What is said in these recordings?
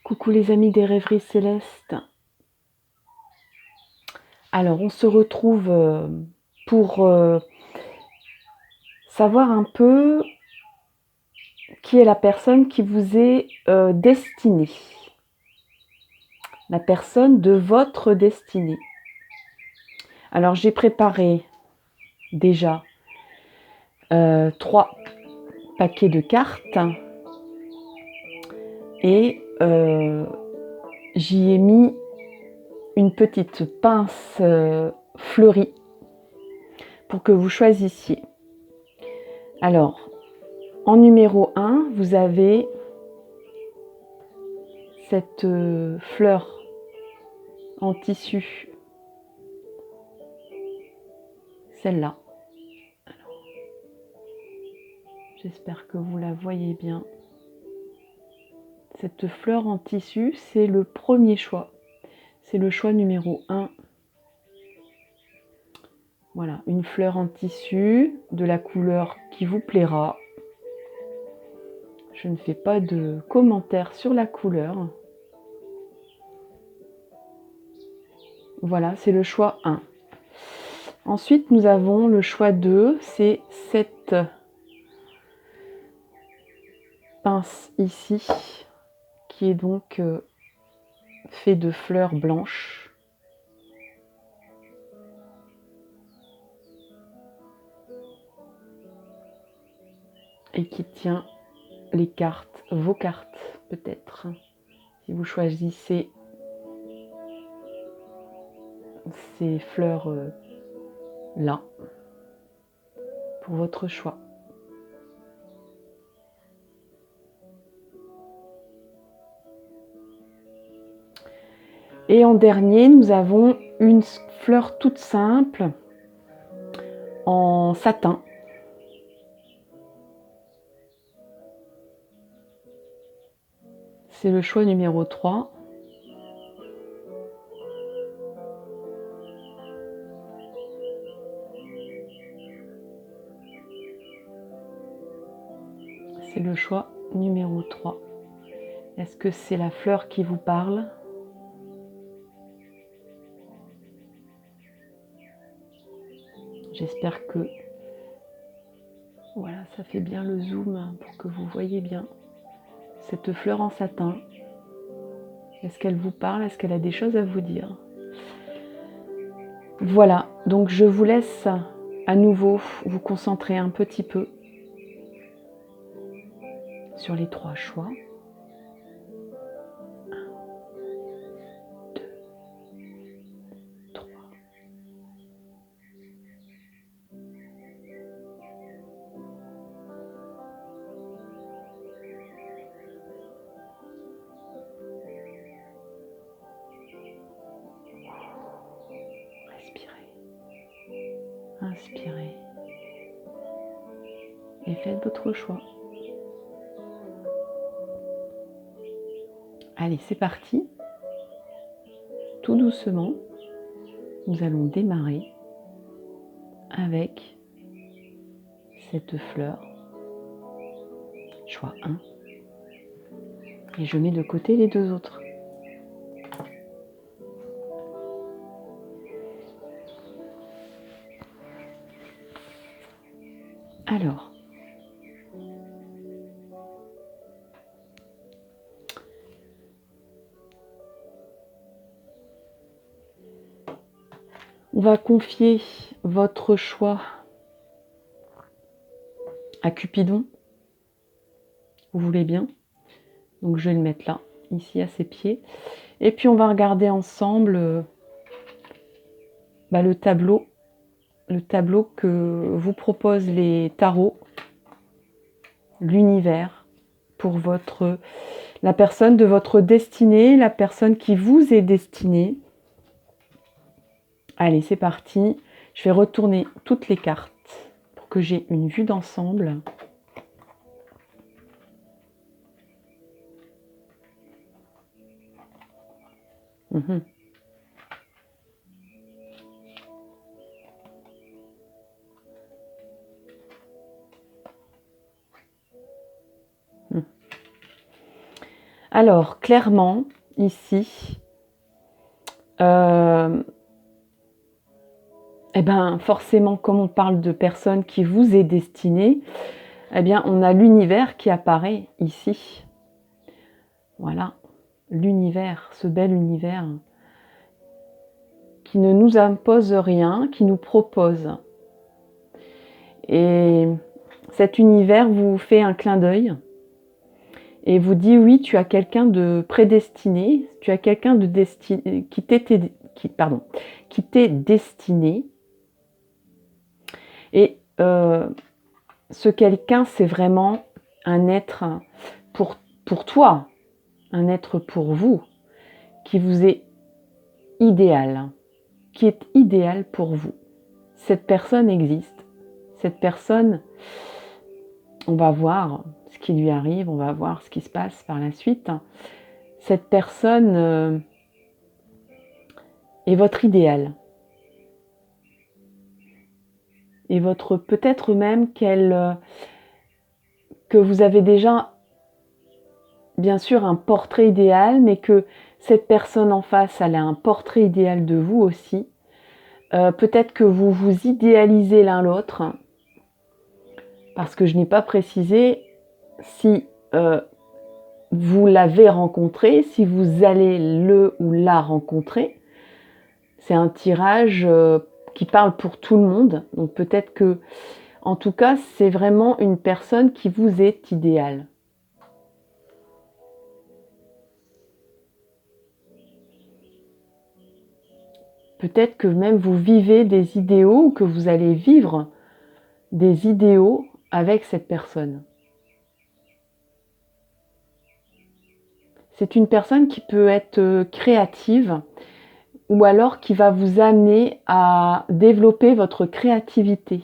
Coucou les amis des rêveries célestes. Alors on se retrouve pour savoir un peu qui est la personne qui vous est destinée. La personne de votre destinée. Alors j'ai préparé déjà 3 paquets de cartes et j'y ai mis une petite pince fleurie pour que vous choisissiez. Alors, en numéro 1, vous avez cette fleur en tissu, celle-là. J'espère que vous la voyez bien. Cette fleur en tissu, c'est le premier choix. C'est le choix numéro 1. Voilà, une fleur en tissu de la couleur qui vous plaira. Je ne fais pas de commentaires sur la couleur. Voilà, c'est le choix 1. Ensuite, nous avons le choix 2, c'est cette pince ici, qui est donc fait de fleurs blanches. Et qui tient les cartes, vos cartes peut-être, si vous choisissez ces fleurs là pour votre choix. Et en dernier, nous avons une fleur toute simple en satin. C'est le choix numéro 3. C'est le choix numéro 3. Est-ce que c'est la fleur qui vous parle ? J'espère que voilà, ça fait bien le zoom pour que vous voyez bien cette fleur en satin. Est-ce qu'elle vous parle? Est-ce qu'elle a des choses à vous dire? Voilà, donc je vous laisse à nouveau vous concentrer un petit peu sur les 3 choix. 1, 2, 3. Respirez. Inspirez. Et faites votre choix. Allez, c'est parti. Tout doucement, nous allons démarrer avec cette fleur, choix 1. Et je mets de côté les 2 autres. Alors, on va confier votre choix à Cupidon. Vous voulez bien? Donc je vais le mettre là, ici à ses pieds. Et puis on va regarder ensemble le tableau que vous proposent les tarots, l'univers, pour la personne de votre destinée, la personne qui vous est destinée. Allez, c'est parti. Je vais retourner toutes les cartes pour que j'ai une vue d'ensemble. Alors, clairement, ici, eh ben, forcément, comme on parle de personne qui vous est destinée, eh bien, on a l'univers qui apparaît ici. Voilà, l'univers, ce bel univers qui ne nous impose rien, qui nous propose. Et cet univers vous fait un clin d'œil et vous dit oui, tu as quelqu'un de prédestiné, tu as quelqu'un de destiné qui t'est destiné. Et ce quelqu'un, c'est vraiment un être pour toi, un être pour vous, qui vous est idéal, qui est idéal pour vous. Cette personne existe. Cette personne, on va voir ce qui lui arrive, on va voir ce qui se passe par la suite. Cette personne est votre idéal. Et votre peut-être même que vous avez déjà bien sûr un portrait idéal, mais que cette personne en face, elle a un portrait idéal de vous aussi. Peut-être que vous vous idéalisez l'un l'autre, parce que je n'ai pas précisé si vous l'avez rencontré, si vous allez le ou la rencontrer. C'est un tirage qui parle pour tout le monde, donc peut-être que, en tout cas, c'est vraiment une personne qui vous est idéale. Peut-être que même vous vivez des idéaux ou que vous allez vivre des idéaux avec cette personne. C'est une personne qui peut être créative ou alors qui va vous amener à développer votre créativité.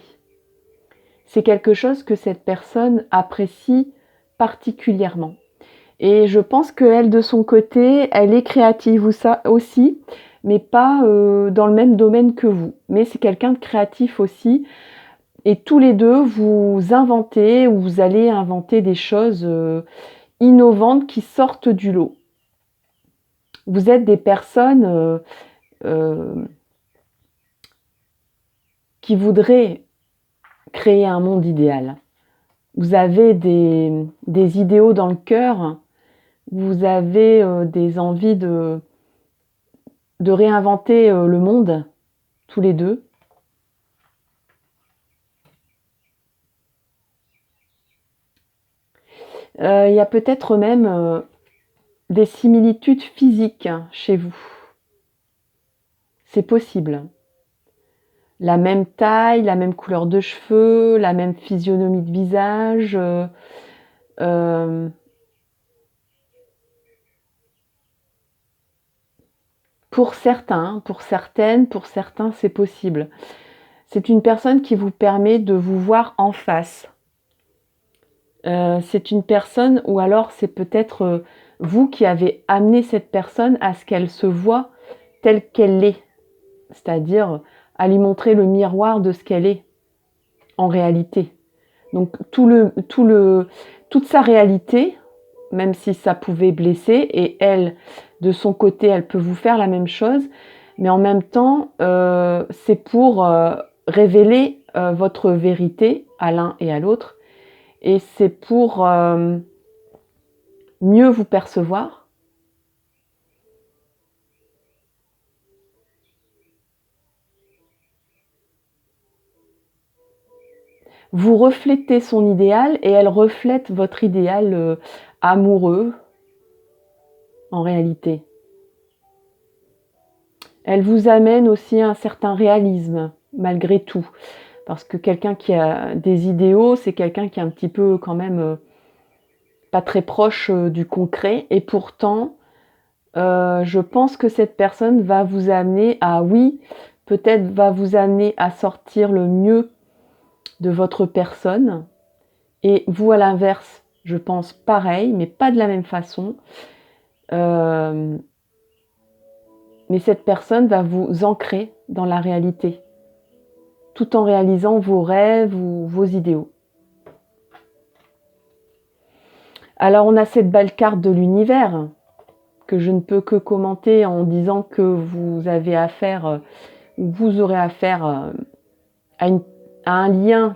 C'est quelque chose que cette personne apprécie particulièrement. Et je pense qu'elle, de son côté, elle est créative aussi, mais pas dans le même domaine que vous. Mais c'est quelqu'un de créatif aussi. Et tous les deux, vous inventez ou vous allez inventer des choses innovantes qui sortent du lot. Vous êtes des personnes qui voudraient créer un monde idéal. Vous avez des idéaux dans le cœur, vous avez des envies de réinventer le monde, tous les deux. Il y a peut-être même des similitudes physiques chez vous. C'est possible. La même taille, la même couleur de cheveux, la même physionomie de visage. Pour certains, pour certaines, pour certains, c'est possible. C'est une personne qui vous permet de vous voir en face. C'est une personne, ou alors c'est peut-être vous qui avez amené cette personne à ce qu'elle se voit telle qu'elle est. C'est-à-dire à lui montrer le miroir de ce qu'elle est en réalité. Donc toute sa réalité, même si ça pouvait blesser, et elle, de son côté, elle peut vous faire la même chose, mais en même temps, c'est pour révéler votre vérité à l'un et à l'autre, et c'est pour mieux vous percevoir. Vous reflétez son idéal et elle reflète votre idéal amoureux, en réalité. Elle vous amène aussi à un certain réalisme, malgré tout. Parce que quelqu'un qui a des idéaux, c'est quelqu'un qui est un petit peu quand même pas très proche du concret. Et pourtant, je pense que cette personne va vous amener à, oui, peut-être va vous amener à sortir le mieux de votre personne. Et vous, à l'inverse, je pense pareil, mais pas de la même façon. Mais cette personne va vous ancrer dans la réalité, tout en réalisant vos rêves ou vos idéaux. Alors, on a cette belle carte de l'univers que je ne peux que commenter en disant que vous avez affaire, ou vous aurez affaire à un lien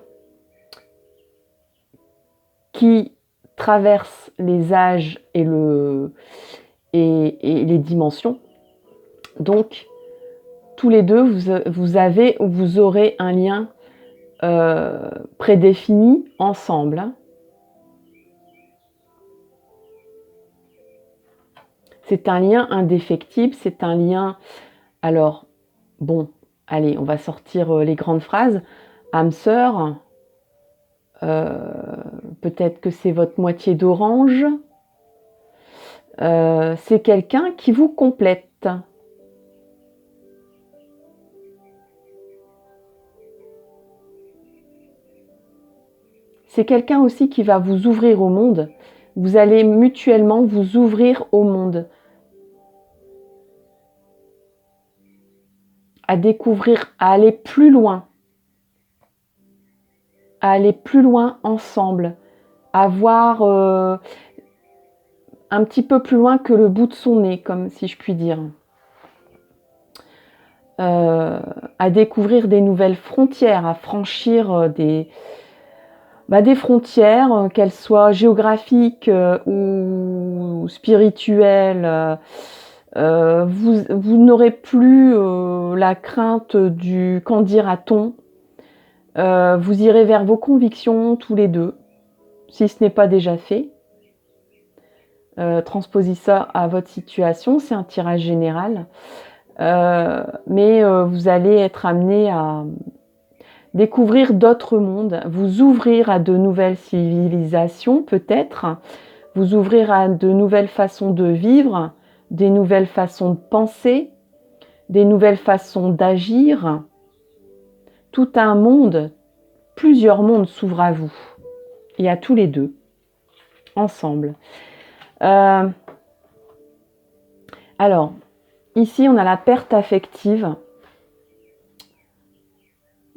qui traverse les âges et les dimensions. Donc, tous les deux, vous avez ou vous aurez un lien prédéfini ensemble. C'est un lien indéfectible, c'est un lien... Alors, bon, allez, on va sortir les grandes phrases. Âme sœur, peut-être que c'est votre moitié d'orange. C'est quelqu'un qui vous complète. C'est quelqu'un aussi qui va vous ouvrir au monde. Vous allez mutuellement vous ouvrir au monde. À découvrir, à aller plus loin. À aller plus loin ensemble. À voir un petit peu plus loin que le bout de son nez, comme si je puis dire. À découvrir des nouvelles frontières, à franchir des frontières, qu'elles soient géographiques ou spirituelles. Vous n'aurez plus la crainte du qu'en dira-t-on. Vous irez vers vos convictions tous les deux, si ce n'est pas déjà fait. Transposez ça à votre situation, c'est un tirage général. Mais vous allez être amené à découvrir d'autres mondes, vous ouvrir à de nouvelles civilisations peut-être, vous ouvrir à de nouvelles façons de vivre, des nouvelles façons de penser, des nouvelles façons d'agir. Tout un monde, plusieurs mondes s'ouvrent à vous et à tous les deux, ensemble. Alors, ici on a la perte affective.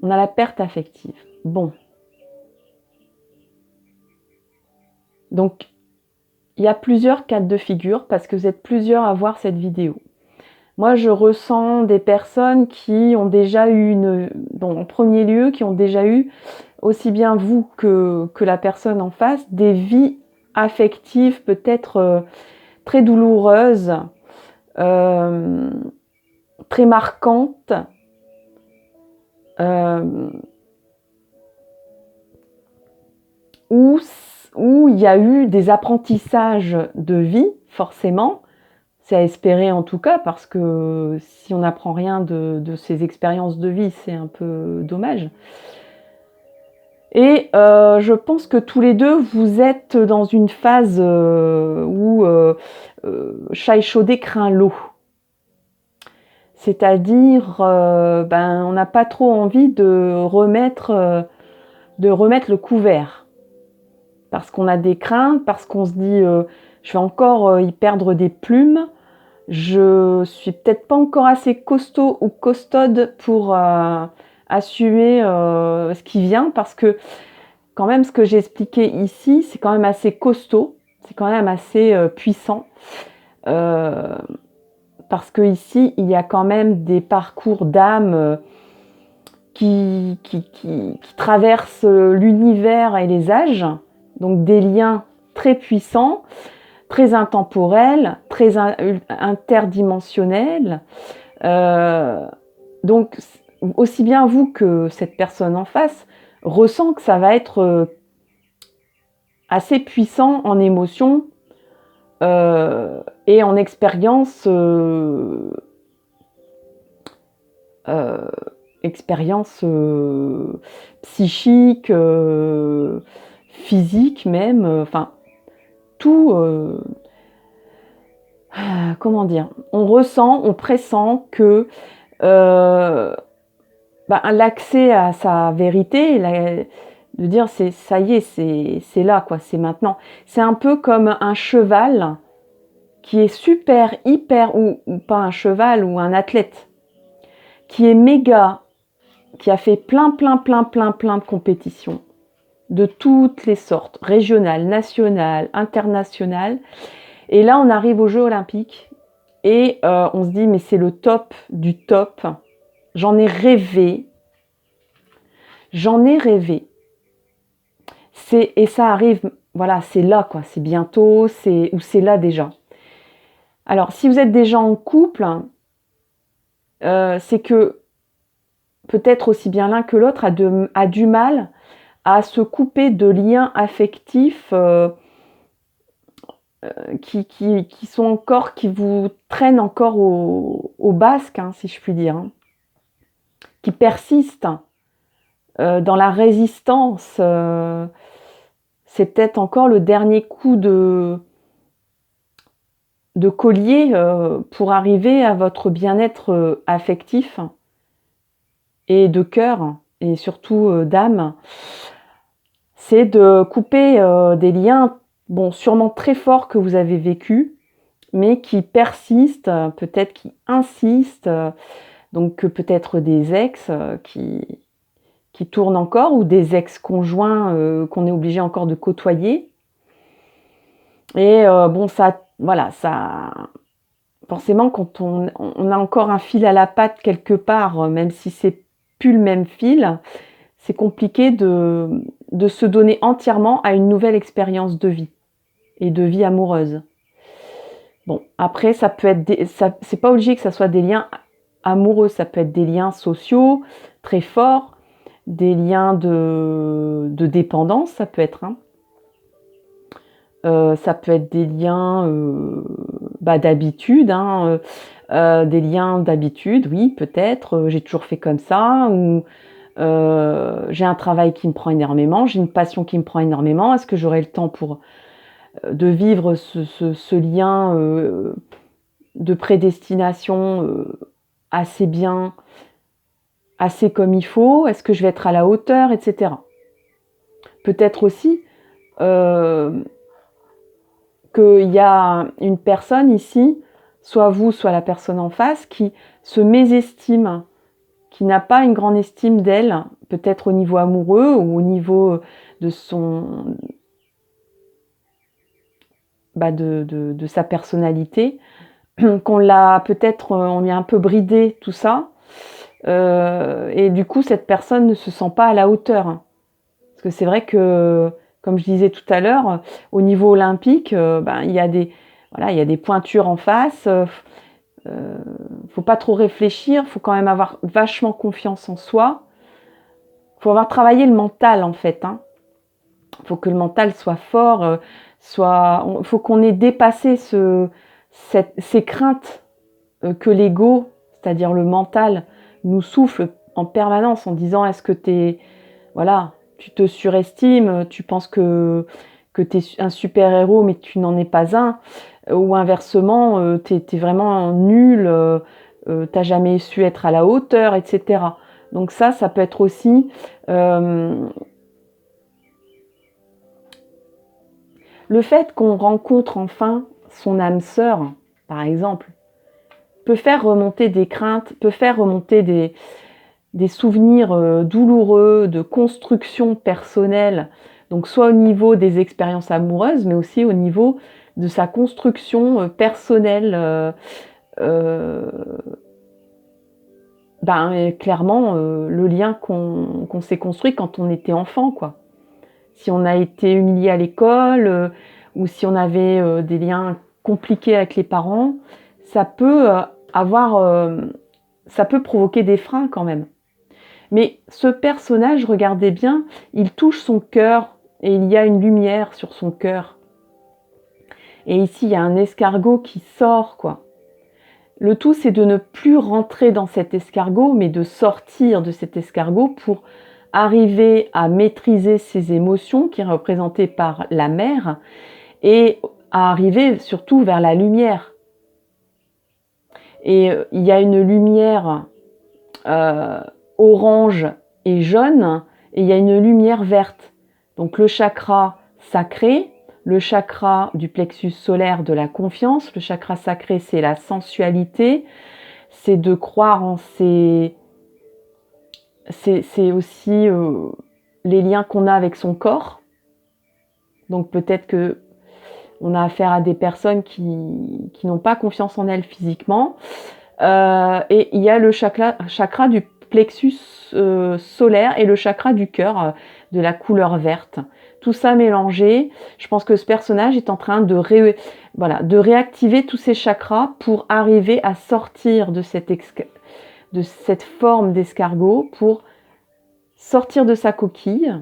On a la perte affective. Bon. Donc, il y a plusieurs cas de figure parce que vous êtes plusieurs à voir cette vidéo. Moi, je ressens des personnes qui ont déjà eu en premier lieu, qui ont déjà eu, aussi bien vous que la personne en face, des vies affectives peut-être très douloureuses, très marquantes, où il y a eu des apprentissages de vie, forcément. C'est à espérer en tout cas, parce que si on n'apprend rien de ces expériences de vie, c'est un peu dommage. Et je pense que tous les deux, vous êtes dans une phase où chat échaudé craint l'eau. C'est-à-dire, on n'a pas trop envie de remettre le couvert. Parce qu'on a des craintes, parce qu'on se dit je vais encore y perdre des plumes, je suis peut-être pas encore assez costaud ou costaude pour assumer ce qui vient, parce que quand même ce que j'ai expliqué ici, c'est quand même assez costaud, c'est quand même assez puissant, parce que ici il y a quand même des parcours d'âme qui traversent l'univers et les âges, donc des liens très puissants, très intemporels, très interdimensionnels. Donc, aussi bien vous que cette personne en face ressent que ça va être assez puissant en émotion et en expérience psychique, physique même, enfin tout, comment dire, on ressent, on pressent que l'accès à sa vérité, de dire ça y est, c'est là, quoi, c'est maintenant. C'est un peu comme un cheval qui est super, hyper, ou pas un cheval, ou un athlète, qui est méga, qui a fait plein de compétitions, de toutes les sortes, régionales, nationales, internationales. Et là, on arrive aux Jeux Olympiques et on se dit, mais c'est le top du top. J'en ai rêvé. J'en ai rêvé. Et ça arrive, voilà, c'est là, quoi. C'est bientôt, ou c'est là déjà. Alors, si vous êtes déjà en couple, c'est que peut-être aussi bien l'un que l'autre a du mal à se couper de liens affectifs qui sont encore, qui vous traînent encore au basque, hein, si je puis dire, hein, qui persistent dans la résistance. C'est peut-être encore le dernier coup de collier pour arriver à votre bien-être affectif et de cœur et surtout d'âme. C'est de couper des liens, bon, sûrement très forts que vous avez vécus, mais qui persistent, peut-être qui insistent, donc peut-être des ex qui tournent encore, ou des ex-conjoints qu'on est obligé encore de côtoyer. Et bon, ça, voilà, ça, forcément, quand on a encore un fil à la patte quelque part, même si c'est plus le même fil, c'est compliqué de se donner entièrement à une nouvelle expérience de vie et de vie amoureuse. Bon, après, ça peut être c'est pas obligé que ça soit des liens amoureux, ça peut être des liens sociaux très forts, des liens de dépendance, ça peut être, hein. Ça peut être des liens d'habitude, hein, des liens d'habitude, oui, peut-être, j'ai toujours fait comme ça, ou j'ai un travail qui me prend énormément, j'ai une passion qui me prend énormément, est-ce que j'aurai le temps de vivre ce lien de prédestination assez bien, assez comme il faut, est-ce que je vais être à la hauteur, etc. Peut-être aussi qu'il y a une personne ici, soit vous, soit la personne en face, qui se mésestime, qui n'a pas une grande estime d'elle, peut-être au niveau amoureux ou au niveau de de sa personnalité, qu'on l'a peut-être, on lui a un peu bridé tout ça, et du coup cette personne ne se sent pas à la hauteur. Parce que c'est vrai que, comme je disais tout à l'heure, au niveau olympique, il y a des pointures en face. Faut pas trop réfléchir, faut quand même avoir vachement confiance en soi. Faut avoir travaillé le mental en fait, hein. Faut que le mental soit fort, faut qu'on ait dépassé ces craintes que l'ego, c'est-à-dire le mental, nous souffle en permanence en disant est-ce que voilà, tu te surestimes, tu penses que tu es un super-héros mais tu n'en es pas un, ou inversement, tu es vraiment nul, t'as jamais su être à la hauteur, etc. Donc ça peut être aussi le fait qu'on rencontre enfin son âme sœur, par exemple, peut faire remonter des craintes, peut faire remonter des souvenirs douloureux de construction personnelle, donc soit au niveau des expériences amoureuses, mais aussi au niveau de sa construction personnelle. Clairement, le lien qu'on s'est construit quand on était enfant, quoi. Si on a été humilié à l'école, ou si on avait des liens compliqués avec les parents, ça peut ça peut provoquer des freins quand même. Mais ce personnage, regardez bien, il touche son cœur et il y a une lumière sur son cœur. Et ici, il y a un escargot qui sort, quoi. Le tout, c'est de ne plus rentrer dans cet escargot, mais de sortir de cet escargot pour arriver à maîtriser ses émotions, qui est représentée par la mer, et à arriver surtout vers la lumière. Et il y a une lumière orange et jaune, et il y a une lumière verte. Donc le chakra sacré, le chakra du plexus solaire de la confiance, le chakra sacré c'est la sensualité, c'est de croire en c'est aussi les liens qu'on a avec son corps. Donc peut-être que on a affaire à des personnes qui n'ont pas confiance en elles physiquement. Et il y a le chakra du plexus solaire et le chakra du cœur de la couleur verte. Tout ça mélangé, je pense que ce personnage est en train de réactiver tous ces chakras pour arriver à sortir de cette forme d'escargot, pour sortir de sa coquille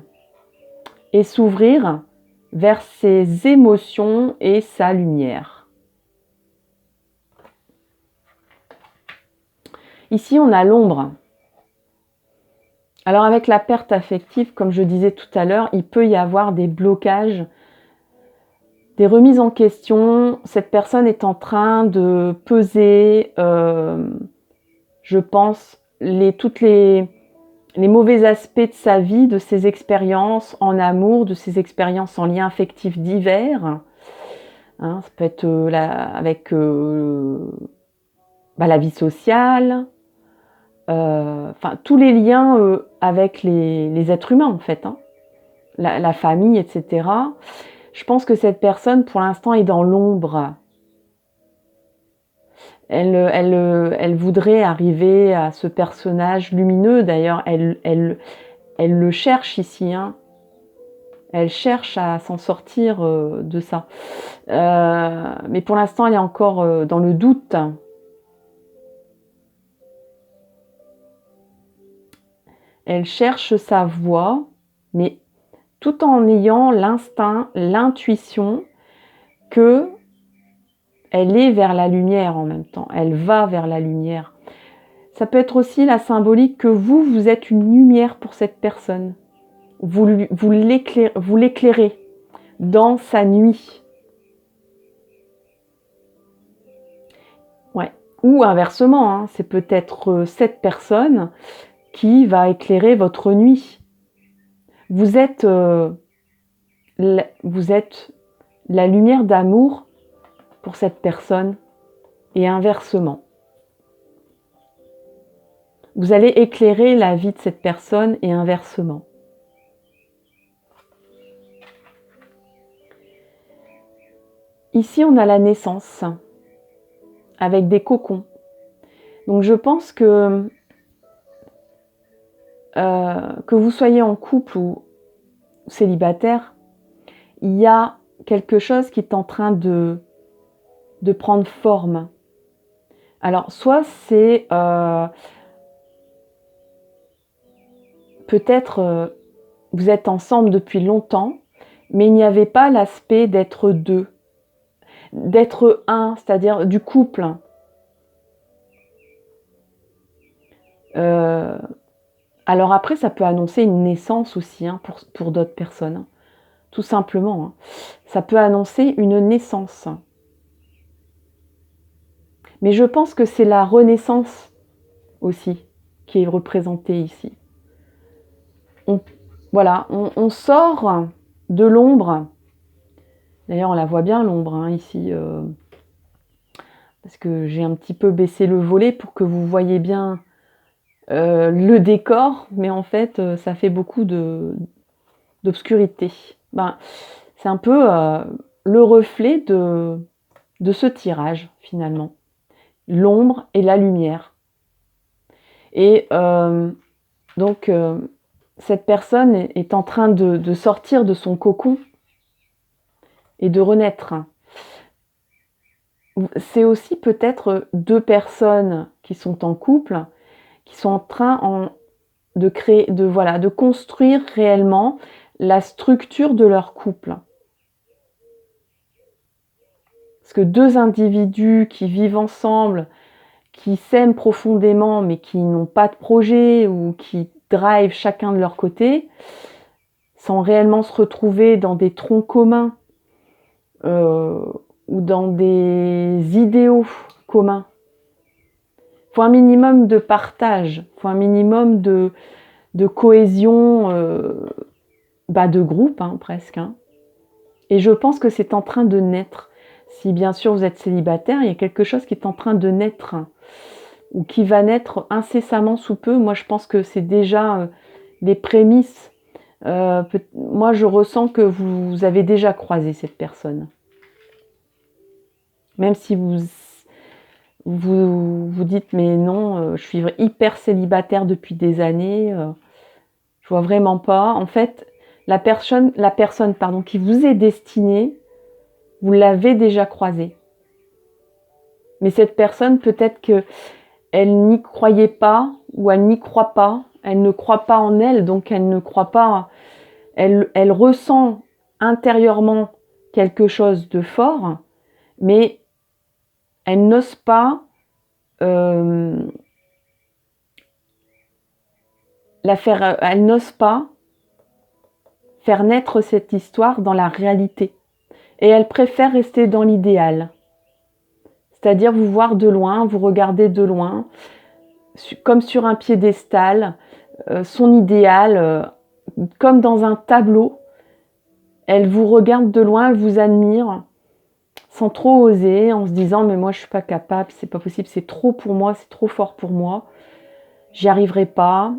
et s'ouvrir vers ses émotions et sa lumière. Ici, on a l'ombre. Alors avec la perte affective, comme je disais tout à l'heure, il peut y avoir des blocages, des remises en question. Cette personne est en train de peser, je pense, tous les mauvais aspects de sa vie, de ses expériences en amour, de ses expériences en liens affectifs divers. Ça peut être avec la vie sociale, tous les liens avec les êtres humains en fait, la famille, etc. Je pense que cette personne pour l'instant est dans l'ombre. Elle voudrait arriver à ce personnage lumineux. D'ailleurs, elle le cherche ici. Elle cherche à s'en sortir de ça. Mais pour l'instant, elle est encore dans le doute. Elle cherche sa voie, mais tout en ayant l'instinct, l'intuition que elle est vers la lumière en même temps. Elle va vers la lumière. Ça peut être aussi la symbolique que vous êtes une lumière pour cette personne. Vous l'éclairez dans sa nuit. Ouais. Ou inversement, c'est peut-être cette personne qui va éclairer votre nuit. Vous êtes la lumière d'amour pour cette personne et inversement. Vous allez éclairer la vie de cette personne et inversement. Ici, on a la naissance avec des cocons. Donc je pense que vous soyez en couple ou célibataire, il y a quelque chose qui est en train de prendre forme. Alors, soit c'est peut-être vous êtes ensemble depuis longtemps, mais il n'y avait pas l'aspect d'être deux, d'être un, c'est-à-dire du couple. Alors après, ça peut annoncer une naissance aussi pour d'autres personnes, tout simplement. Ça peut annoncer une naissance. Mais je pense que c'est la renaissance aussi qui est représentée ici. On sort de l'ombre. D'ailleurs, on la voit bien l'ombre ici, parce que j'ai un petit peu baissé le volet pour que vous voyez bien le décor, mais en fait, ça fait beaucoup d'obscurité. C'est un peu le reflet de ce tirage, finalement. L'ombre et la lumière. Et donc, cette personne est en train de sortir de son cocon et de renaître. C'est aussi peut-être deux personnes qui sont en couple, qui sont en train de créer, de construire réellement la structure de leur couple. Parce que deux individus qui vivent ensemble, qui s'aiment profondément, mais qui n'ont pas de projet ou qui drive chacun de leur côté, sans réellement se retrouver dans des troncs communs ou dans des idéaux communs. Il faut un minimum de partage, il faut un minimum de cohésion de groupe, presque. Et je pense que c'est en train de naître. Si bien sûr vous êtes célibataire, il y a quelque chose qui est en train de naître ou qui va naître incessamment sous peu. Moi je pense que c'est déjà les prémices Moi, je ressens que vous avez déjà croisé cette personne. Même si vous dites, mais non, je suis hyper célibataire depuis des années, je vois vraiment pas. En fait, la personne pardon, qui vous est destinée, vous l'avez déjà croisée. Mais cette personne, peut-être qu'elle n'y croyait pas ou elle n'y croit pas. Elle ne croit pas en elle, donc elle ne croit pas. Elle ressent intérieurement quelque chose de fort, mais elle n'ose pas elle n'ose pas faire naître cette histoire dans la réalité. Et elle préfère rester dans l'idéal. C'est-à-dire vous voir de loin, vous regarder de loin, comme sur un piédestal, son idéal, comme dans un tableau. Elle vous regarde de loin, elle vous admire, sans trop oser, en se disant mais moi je suis pas capable, c'est pas possible, c'est trop pour moi, c'est trop fort pour moi, j'y arriverai pas.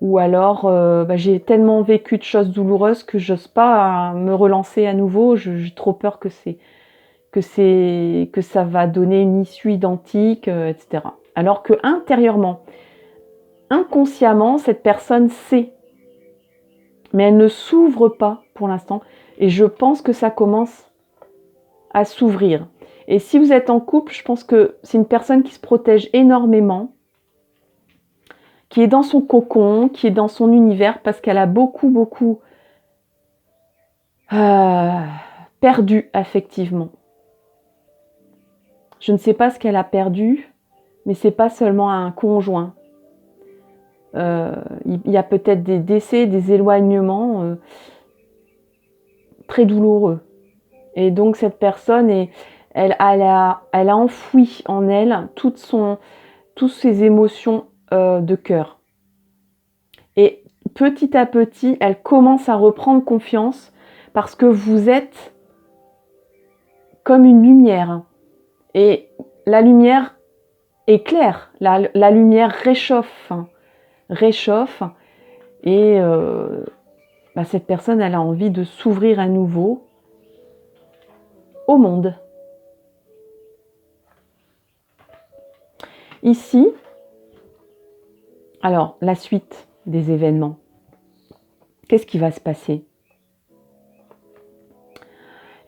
Ou alors j'ai tellement vécu de choses douloureuses que j'ose pas me relancer à nouveau, j'ai trop peur que ça va donner une issue identique, etc. Alors que intérieurement, inconsciemment, cette personne sait, mais elle ne s'ouvre pas pour l'instant. Et je pense que ça commence à s'ouvrir. Et si vous êtes en couple, je pense que c'est une personne qui se protège énormément, qui est dans son cocon, qui est dans son univers, parce qu'elle a beaucoup perdu affectivement. Je ne sais pas ce qu'elle a perdu, mais c'est pas seulement un conjoint. Il y a peut-être des décès, des éloignements très douloureux. Et donc cette personne, elle a enfoui en elle toutes ses émotions de cœur. Et petit à petit, elle commence à reprendre confiance parce que vous êtes comme une lumière. Et la lumière éclaire, la lumière réchauffe. Et cette personne, elle a envie de s'ouvrir à nouveau au monde. Ici, alors la suite des événements, qu'est-ce qui va se passer?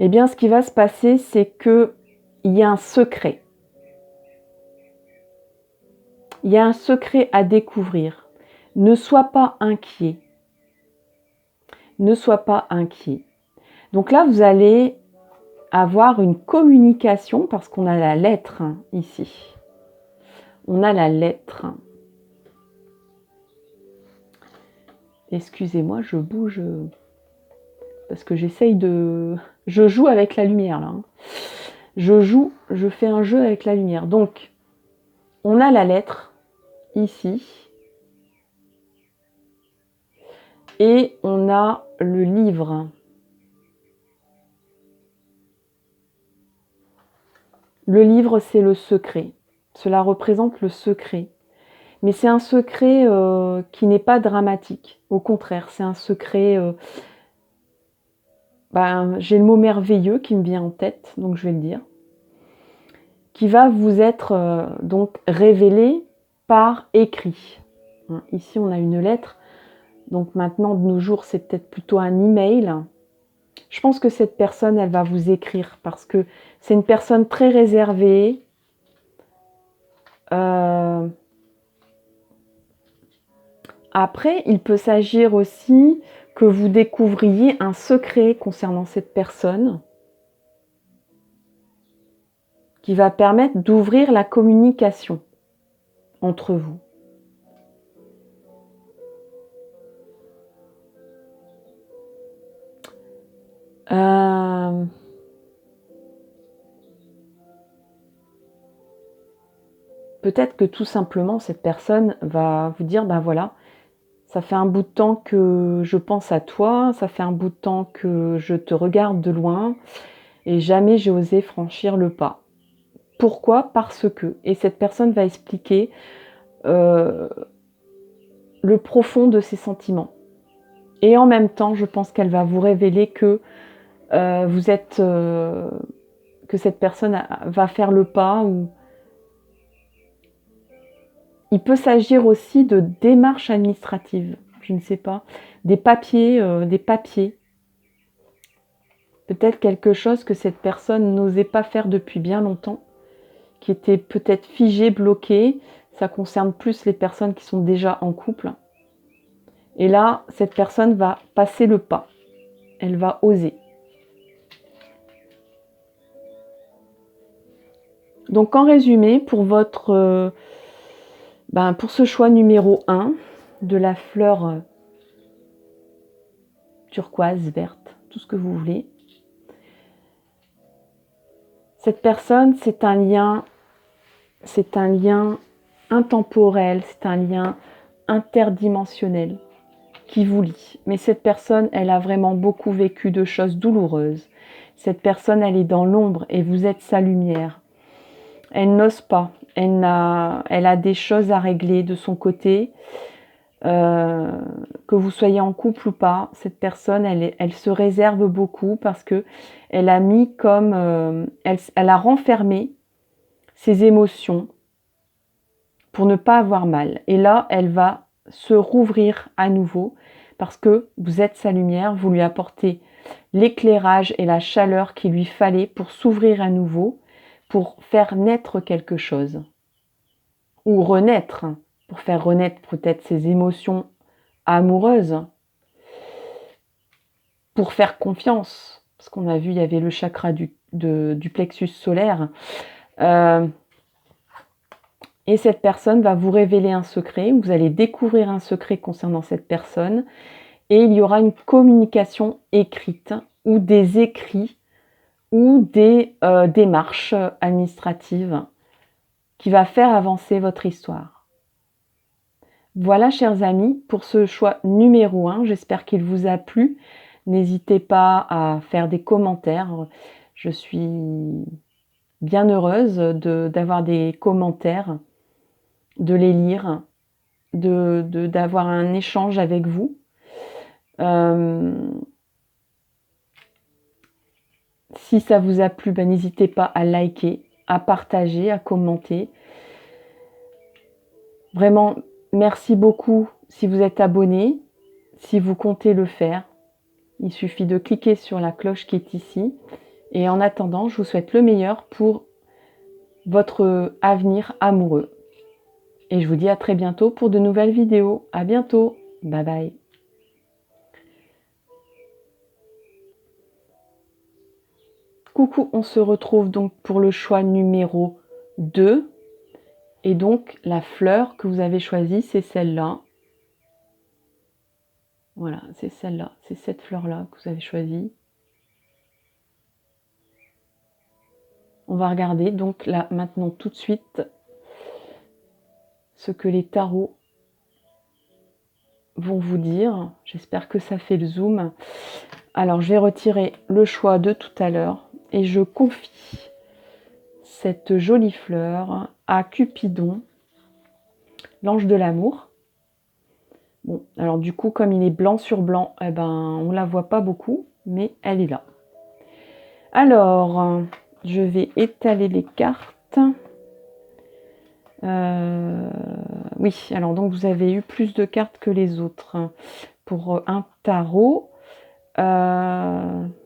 Eh bien, ce qui va se passer, c'est qu'il y a un secret. Il y a un secret à découvrir. Ne sois pas inquiet. Ne sois pas inquiet. Donc là, vous allez avoir une communication parce qu'on a la lettre ici. On a la lettre. Excusez-moi, je bouge parce que j'essaye de... Je joue avec la lumière là. Je fais un jeu avec la lumière. Donc, on a la lettre ici. Et on a le livre. Le livre, c'est le secret. Cela représente le secret. Mais c'est un secret qui n'est pas dramatique. Au contraire, c'est un secret... j'ai le mot merveilleux qui me vient en tête, donc je vais le dire. Qui va vous être donc révélé par écrit. Ici, on a une lettre. Donc maintenant, de nos jours, c'est peut-être plutôt un email. Je pense que cette personne, elle va vous écrire parce que c'est une personne très réservée. Après, il peut s'agir aussi que vous découvriez un secret concernant cette personne qui va permettre d'ouvrir la communication entre vous. Peut-être que tout simplement, cette personne va vous dire, ben voilà, ça fait un bout de temps que je pense à toi, ça fait un bout de temps que je te regarde de loin et jamais j'ai osé franchir le pas. Pourquoi? Parce que. Et cette personne va expliquer le profond de ses sentiments. Et en même temps, je pense qu'elle va vous révéler que vous êtes... que cette personne va faire le pas. Ou il peut s'agir aussi de démarches administratives, je ne sais pas. Des papiers, Peut-être quelque chose que cette personne n'osait pas faire depuis bien longtemps, qui était peut-être figé, bloqué. Ça concerne plus les personnes qui sont déjà en couple. Et là, cette personne va passer le pas. Elle va oser. Donc en résumé, pour pour ce choix numéro 1 de la fleur turquoise, verte, tout ce que vous voulez, cette personne, c'est un lien intemporel, c'est un lien interdimensionnel qui vous lie. Mais cette personne, elle a vraiment beaucoup vécu de choses douloureuses. Cette personne, elle est dans l'ombre et vous êtes sa lumière. Elle n'ose pas. Elle a des choses à régler de son côté. Que vous soyez en couple ou pas, cette personne, elle se réserve beaucoup parce que elle a mis comme... elle a renfermé ses émotions pour ne pas avoir mal. Et là, elle va se rouvrir à nouveau parce que vous êtes sa lumière, vous lui apportez l'éclairage et la chaleur qu'il lui fallait pour s'ouvrir à nouveau, pour faire naître quelque chose. Ou renaître, pour faire renaître peut-être ses émotions amoureuses, pour faire confiance, parce qu'on a vu, il y avait le chakra du plexus solaire. Et cette personne va vous révéler un secret, vous allez découvrir un secret concernant cette personne, et il y aura une communication écrite, ou des écrits, ou des démarches administratives qui va faire avancer votre histoire. Voilà, chers amis, pour ce choix numéro 1. J'espère qu'il vous a plu. N'hésitez pas à faire des commentaires. Je suis bien heureuse d'avoir des commentaires, de les lire, d'avoir un échange avec vous. Si ça vous a plu, n'hésitez pas à liker, à partager, à commenter. Vraiment, merci beaucoup si vous êtes abonné, si vous comptez le faire. Il suffit de cliquer sur la cloche qui est ici. Et en attendant, je vous souhaite le meilleur pour votre avenir amoureux. Et je vous dis à très bientôt pour de nouvelles vidéos. À bientôt. Bye bye. Coucou, on se retrouve donc pour le choix numéro 2. Et donc, la fleur que vous avez choisie, c'est celle-là. Voilà, c'est celle-là. C'est cette fleur-là que vous avez choisie. On va regarder donc là, maintenant, tout de suite, ce que les tarots vont vous dire. J'espère que ça fait le zoom. Alors, je vais retirer le choix de tout à l'heure et je confie cette jolie fleur à Cupidon, l'ange de l'amour. Bon, alors du coup, comme il est blanc sur blanc, on la voit pas beaucoup, mais elle est là. Alors, je vais étaler les cartes. Oui, alors donc vous avez eu plus de cartes que les autres pour un tarot.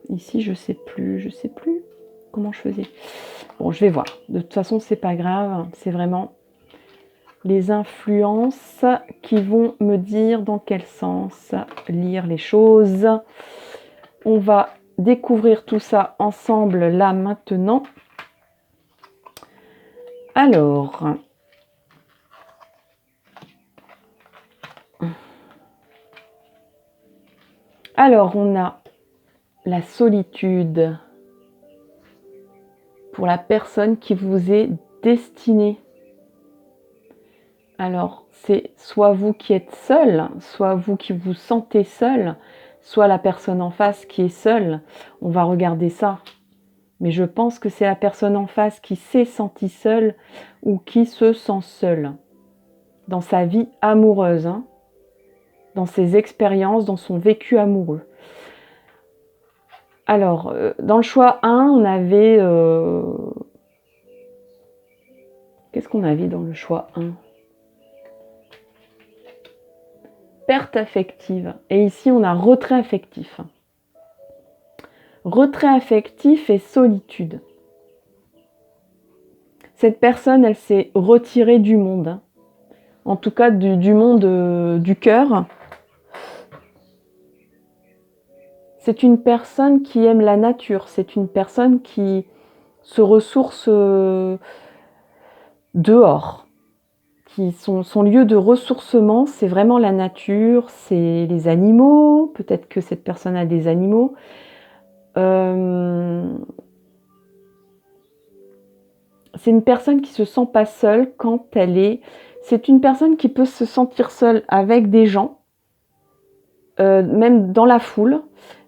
Ici, je sais plus comment je faisais. Bon, je vais voir. De toute façon, c'est pas grave. C'est vraiment les influences qui vont me dire dans quel sens lire les choses. On va découvrir tout ça ensemble là maintenant. Alors, on a la solitude pour la personne qui vous est destinée. Alors, c'est soit vous qui êtes seul, soit vous qui vous sentez seul, soit la personne en face qui est seule. On va regarder ça. Mais je pense que c'est la personne en face qui s'est sentie seule ou qui se sent seule dans sa vie amoureuse. dans ses expériences, dans son vécu amoureux. Alors, dans le choix 1, on avait... Qu'est-ce qu'on avait dans le choix 1? Perte affective. Et ici, on a retrait affectif. Retrait affectif et solitude. Cette personne, elle s'est retirée du monde. En tout cas, du monde du cœur. C'est une personne qui aime la nature. C'est une personne qui se ressource dehors. Son lieu de ressourcement, c'est vraiment la nature, c'est les animaux. Peut-être que cette personne a des animaux. C'est une personne qui se sent pas seule quand elle est... C'est une personne qui peut se sentir seule avec des gens, même dans la foule.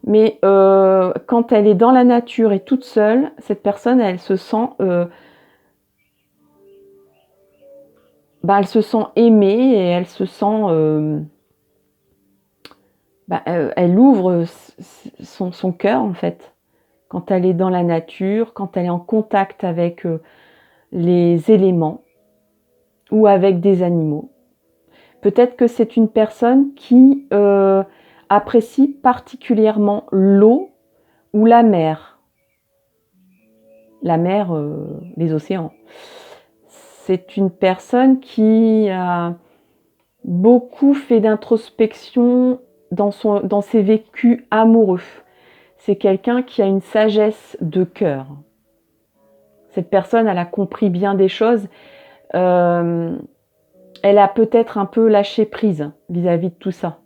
Mais quand elle est dans la nature et toute seule, cette personne, elle se sent... elle se sent aimée et elle se sent... elle ouvre son cœur, en fait. Quand elle est dans la nature, quand elle est en contact avec les éléments ou avec des animaux. Peut-être que c'est une personne qui apprécie particulièrement l'eau ou la mer. La mer, les océans. C'est une personne qui a beaucoup fait d'introspection dans ses vécus amoureux. C'est quelqu'un qui a une sagesse de cœur. Cette personne, elle a compris bien des choses. Elle a peut-être un peu lâché prise vis-à-vis de tout ça.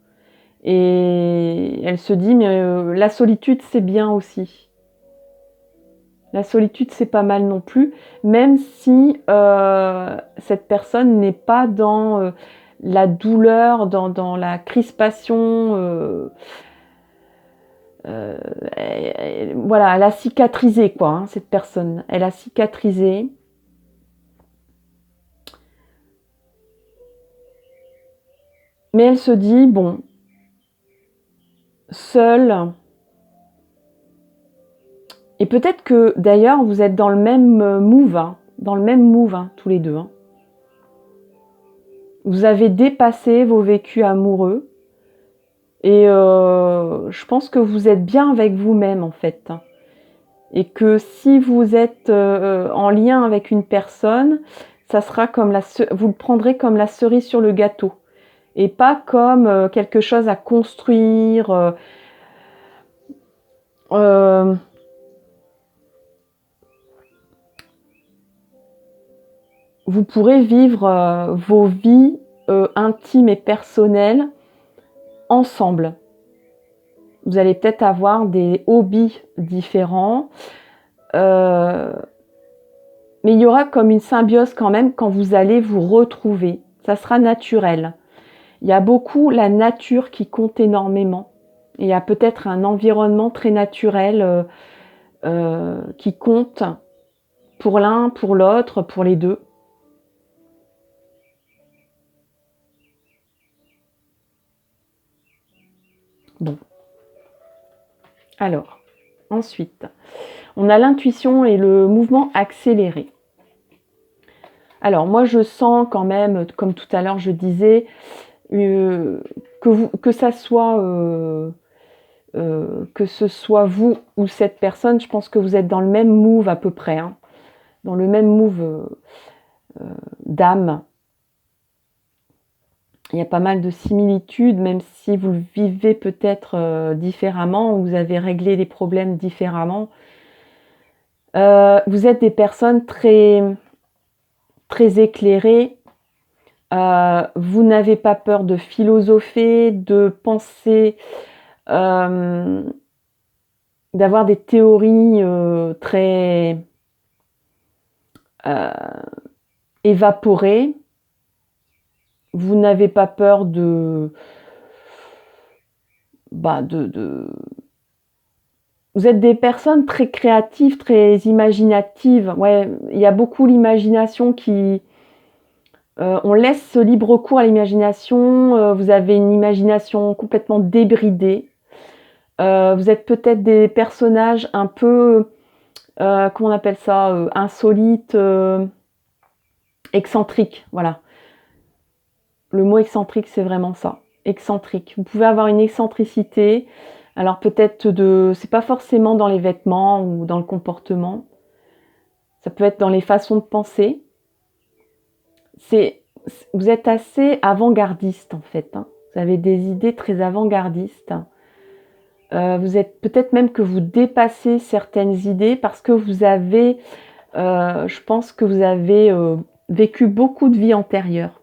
Et elle se dit, mais la solitude, c'est bien aussi. La solitude, c'est pas mal non plus, même si cette personne n'est pas dans la douleur, dans la crispation. Voilà, elle a cicatrisé, quoi, hein, cette personne. Elle a cicatrisé. Mais elle se dit, bon, seule... Et peut-être que d'ailleurs vous êtes dans le même move, tous les deux. Hein. Vous avez dépassé vos vécus amoureux et je pense que vous êtes bien avec vous-même en fait. Et que si vous êtes en lien avec une personne, ça sera comme vous le prendrez comme la cerise sur le gâteau et pas comme quelque chose à construire. Vous pourrez vivre vos vies intimes et personnelles ensemble. Vous allez peut-être avoir des hobbies différents, mais il y aura comme une symbiose quand même quand vous allez vous retrouver. Ça sera naturel. Il y a beaucoup la nature qui compte énormément. Et il y a peut-être un environnement très naturel qui compte pour l'un, pour l'autre, pour les deux. Bon. Alors, ensuite, on a l'intuition et le mouvement accéléré. Alors, moi, je sens quand même, comme tout à l'heure, je disais, que ce soit vous ou cette personne, je pense que vous êtes dans le même move à peu près, hein, dans le même move d'âme. Il y a pas mal de similitudes, même si vous le vivez peut-être différemment, vous avez réglé les problèmes différemment. Vous êtes des personnes très, très éclairées. Vous n'avez pas peur de philosopher, de penser, d'avoir des théories très évaporées. Vous n'avez pas peur de... Vous êtes des personnes très créatives, très imaginatives. Ouais, il y a beaucoup l'imagination qui On laisse libre cours à l'imagination, vous avez une imagination complètement débridée. Vous êtes peut-être des personnages un peu, comment on appelle ça, insolites, excentriques, voilà. Le mot excentrique, c'est vraiment ça, excentrique. Vous pouvez avoir une excentricité, alors peut-être c'est pas forcément dans les vêtements ou dans le comportement, ça peut être dans les façons de penser. Vous êtes assez avant-gardiste en fait, hein. Vous avez des idées très avant-gardistes. Vous êtes peut-être même que vous dépassez certaines idées parce que vous avez, je pense que vous avez vécu beaucoup de vies antérieures.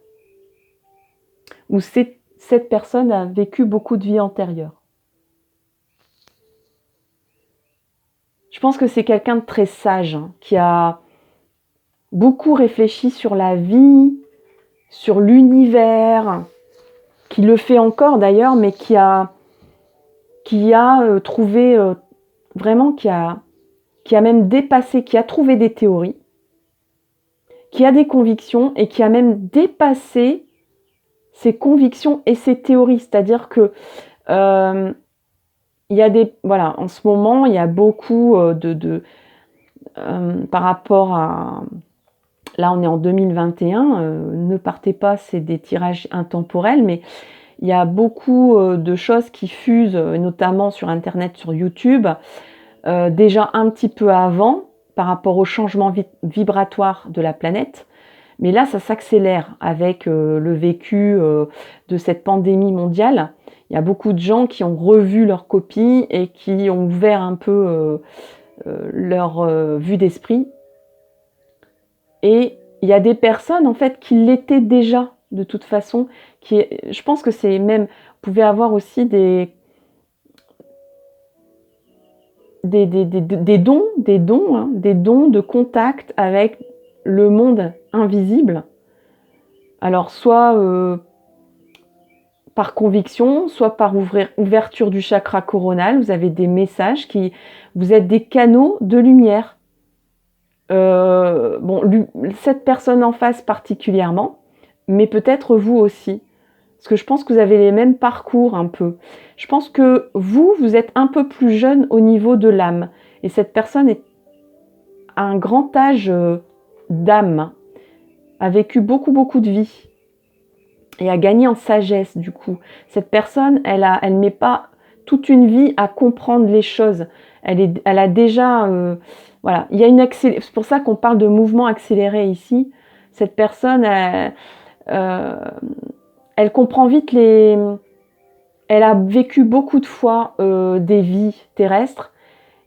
Ou cette personne a vécu beaucoup de vies antérieures. Je pense que c'est quelqu'un de très sage, hein, qui a beaucoup réfléchi sur la vie, sur l'univers, qui le fait encore d'ailleurs, mais qui a trouvé vraiment, qui a même dépassé, qui a trouvé des théories, qui a des convictions et qui a même dépassé ses convictions et ses théories. C'est-à-dire que il y a voilà, en ce moment, il y a beaucoup par rapport à... Là, on est en 2021, ne partez pas, c'est des tirages intemporels, mais il y a beaucoup de choses qui fusent, notamment sur Internet, sur YouTube, déjà un petit peu avant, par rapport au changement vibratoire de la planète. Mais là, ça s'accélère avec le vécu de cette pandémie mondiale. Il y a beaucoup de gens qui ont revu leurs copies et qui ont ouvert un peu leur vue d'esprit. Et il y a des personnes, en fait, qui l'étaient déjà, de toute façon. Je pense que c'est même... Vous pouvez avoir aussi des dons, hein, des dons de contact avec le monde invisible. Alors, soit par conviction, soit par ouverture du chakra coronal, vous avez des messages vous êtes des canaux de lumière. Bon, cette personne en face particulièrement, mais peut-être vous aussi. Parce que je pense que vous avez les mêmes parcours un peu. Je pense que vous êtes un peu plus jeune au niveau de l'âme. Et cette personne a un grand âge d'âme, a vécu beaucoup, beaucoup de vie. Et a gagné en sagesse, du coup. Cette personne, elle met pas toute une vie à comprendre les choses. Elle a déjà... voilà, il y a c'est pour ça qu'on parle de mouvement accéléré ici. Cette personne, elle comprend vite elle a vécu beaucoup de fois des vies terrestres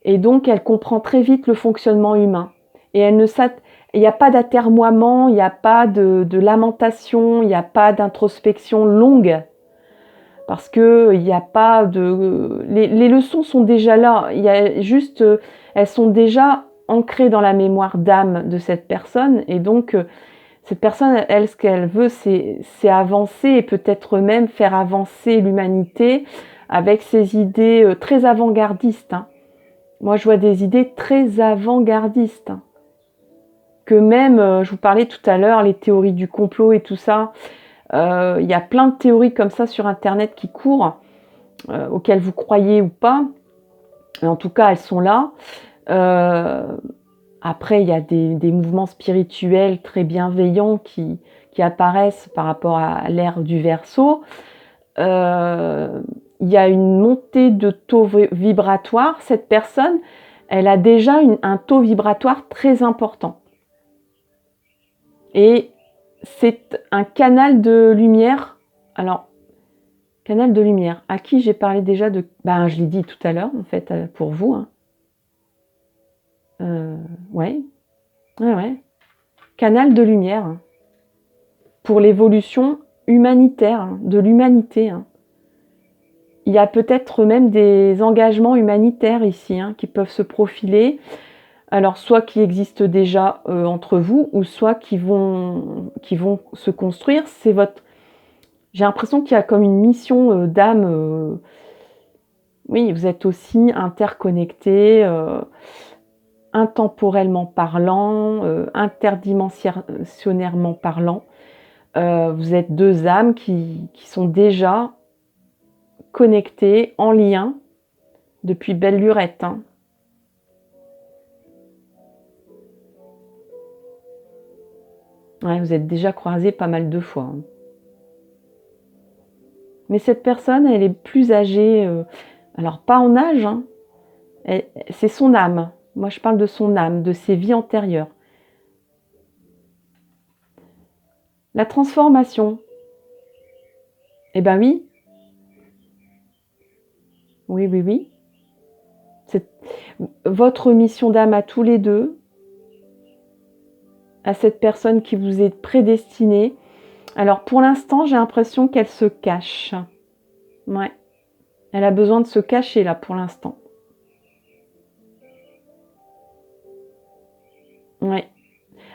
et donc elle comprend très vite le fonctionnement humain. Et il n'y a pas d'atermoiement, il n'y a pas de lamentation, il n'y a pas d'introspection longue parce que il n'y a pas de... Les leçons sont déjà là, il y a juste... elles sont déjà ancrées dans la mémoire d'âme de cette personne et donc... cette personne, elle, ce qu'elle veut, c'est avancer et peut-être même faire avancer l'humanité avec ses idées très avant-gardistes. Hein. Moi, je vois des idées très avant-gardistes. Hein. Que même, je vous parlais tout à l'heure, les théories du complot et tout ça, il y a plein de théories comme ça sur Internet qui courent, auxquelles vous croyez ou pas. En tout cas, elles sont là. Après, il y a des mouvements spirituels très bienveillants qui apparaissent par rapport à l'ère du Verseau. Il y a une montée de taux vibratoire. Cette personne, elle a déjà un taux vibratoire très important. Et c'est un canal de lumière. Alors, canal de lumière, à qui j'ai parlé déjà de... Ben, je l'ai dit tout à l'heure, en fait, pour vous. Hein. Ouais. Canal de lumière hein, pour l'évolution humanitaire hein, de l'humanité. Hein. Il y a peut-être même des engagements humanitaires ici hein, qui peuvent se profiler. Alors soit qui existent déjà entre vous ou soit qui vont se construire. J'ai l'impression qu'il y a comme une mission d'âme. Oui, vous êtes aussi interconnectés. Intemporellement parlant, interdimensionnairement parlant. vous êtes deux âmes qui sont déjà connectées, en lien, depuis belle lurette. Hein. Ouais, vous êtes déjà croisés pas mal de fois. Hein. Mais cette personne, elle est plus âgée, alors pas en âge, hein, c'est son âme. Moi, je parle de son âme, de ses vies antérieures. La transformation. Eh ben oui. Oui, oui, oui. C'est votre mission d'âme à tous les deux, à cette personne qui vous est prédestinée. Alors, pour l'instant, j'ai l'impression qu'elle se cache. Ouais. Elle a besoin de se cacher, là, pour l'instant. Ouais.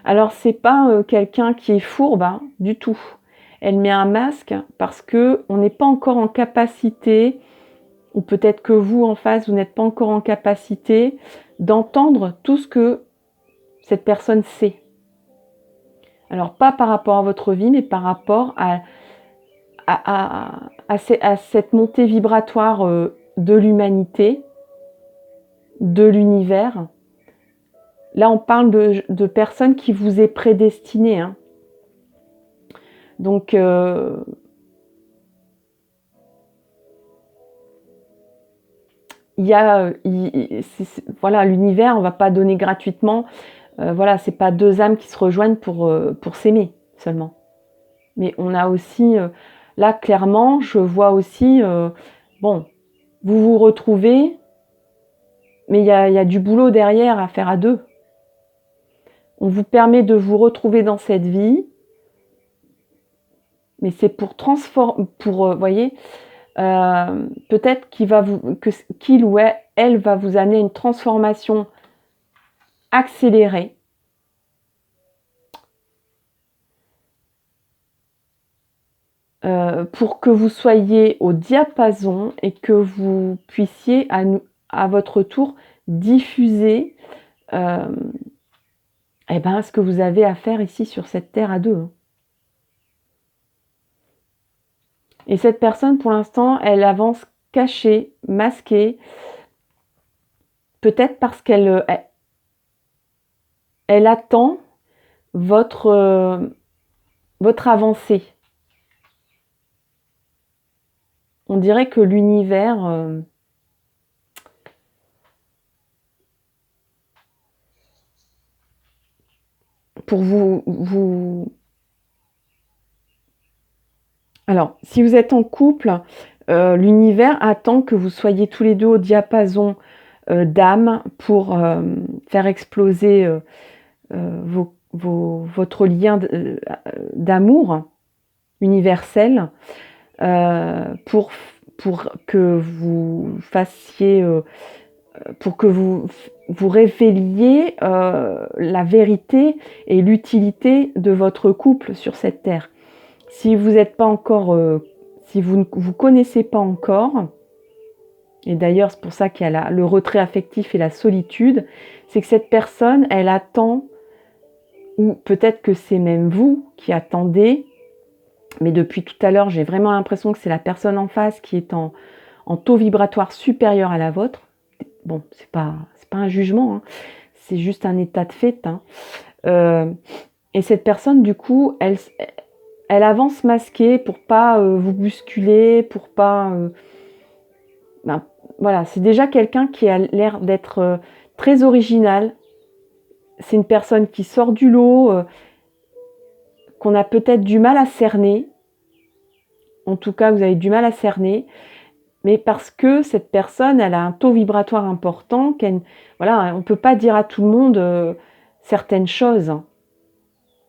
Alors, c'est pas quelqu'un qui est fourbe, hein, du tout. Elle met un masque parce que on n'est pas encore en capacité, ou peut-être que vous, en face, vous n'êtes pas encore en capacité d'entendre tout ce que cette personne sait. Alors, pas par rapport à votre vie, mais par rapport à cette montée vibratoire de l'humanité, de l'univers. Là, on parle de personnes qui vous est prédestinées. Hein. Donc, il y a, voilà, l'univers, on ne va pas donner gratuitement. Voilà, c'est pas deux âmes qui se rejoignent pour s'aimer seulement. Mais on a aussi, là, clairement, je vois aussi, bon, vous vous retrouvez, mais il y a du boulot derrière à faire à deux. On vous permet de vous retrouver dans cette vie, mais c'est pour transformer, voyez, peut-être qu'il ou elle va vous amener une transformation accélérée. Pour que vous soyez au diapason et que vous puissiez à votre tour diffuser ce que vous avez à faire ici sur cette terre à deux. Hein. Et cette personne, pour l'instant, elle avance cachée, masquée, peut-être parce qu'elle elle attend votre avancée. On dirait que l'univers pour vous... Alors, si vous êtes en couple, l'univers attend que vous soyez tous les deux au diapason d'âme pour faire exploser votre lien d'amour universel pour que vous fassiez, pour que vous révéliez la vérité et l'utilité de votre couple sur cette terre. Si vous n'êtes pas encore, si vous ne vous connaissez pas encore, et d'ailleurs c'est pour ça qu'il y a le retrait affectif et la solitude, c'est que cette personne, elle attend, ou peut-être que c'est même vous qui attendez, mais depuis tout à l'heure, j'ai vraiment l'impression que c'est la personne en face qui est en taux vibratoire supérieur à la vôtre. Bon, c'est pas un jugement, hein, c'est juste un état de fait. Hein. Et cette personne, du coup, elle avance masquée pour pas vous bousculer, pour pas... voilà, c'est déjà quelqu'un qui a l'air d'être très original. C'est une personne qui sort du lot, qu'on a peut-être du mal à cerner. En tout cas, vous avez du mal à cerner. Mais parce que cette personne, elle a un taux vibratoire important, voilà, on ne peut pas dire à tout le monde certaines choses, hein.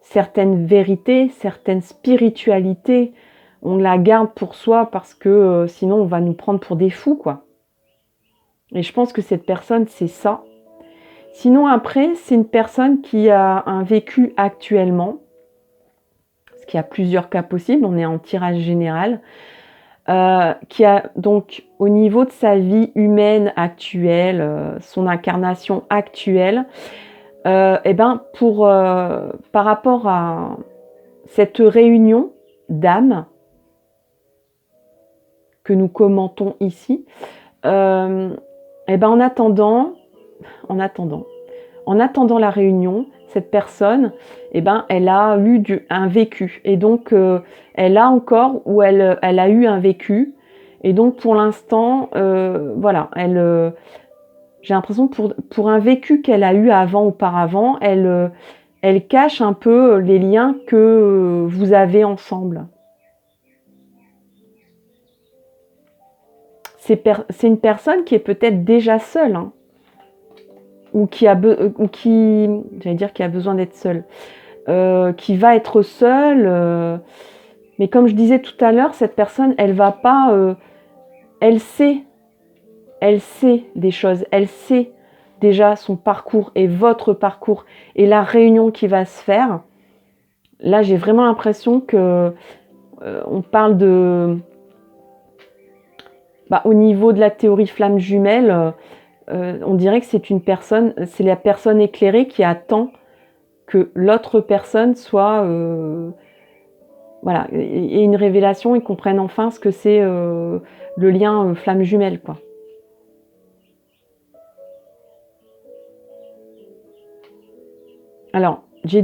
Certaines vérités, certaines spiritualités, on la garde pour soi parce que sinon on va nous prendre pour des fous, quoi. Et je pense que cette personne, c'est ça. Sinon après, c'est une personne qui a un vécu actuellement, parce qu'il y a plusieurs cas possibles, on est en tirage général, qui a donc au niveau de sa vie humaine actuelle, son incarnation actuelle, par rapport à cette réunion d'âmes que nous commentons ici, et ben en attendant la réunion, cette personne, eh ben, elle a eu un vécu. Et donc, elle a encore ou elle a eu un vécu. Et donc, pour l'instant, voilà, j'ai l'impression que pour un vécu qu'elle a eu auparavant, elle cache un peu les liens que vous avez ensemble. C'est une personne qui est peut-être déjà seule, hein, ou qui a besoin d'être seule, qui va être seule. Mais comme je disais tout à l'heure, cette personne, elle va pas, elle sait des choses, elle sait déjà son parcours et votre parcours et la réunion qui va se faire. Là, j'ai vraiment l'impression que on parle de... au niveau de la théorie flamme jumelle, on dirait que c'est la personne éclairée qui attend que l'autre personne soit... voilà, et une révélation et comprenne enfin ce que c'est le lien flamme jumelle, quoi. Alors, j'ai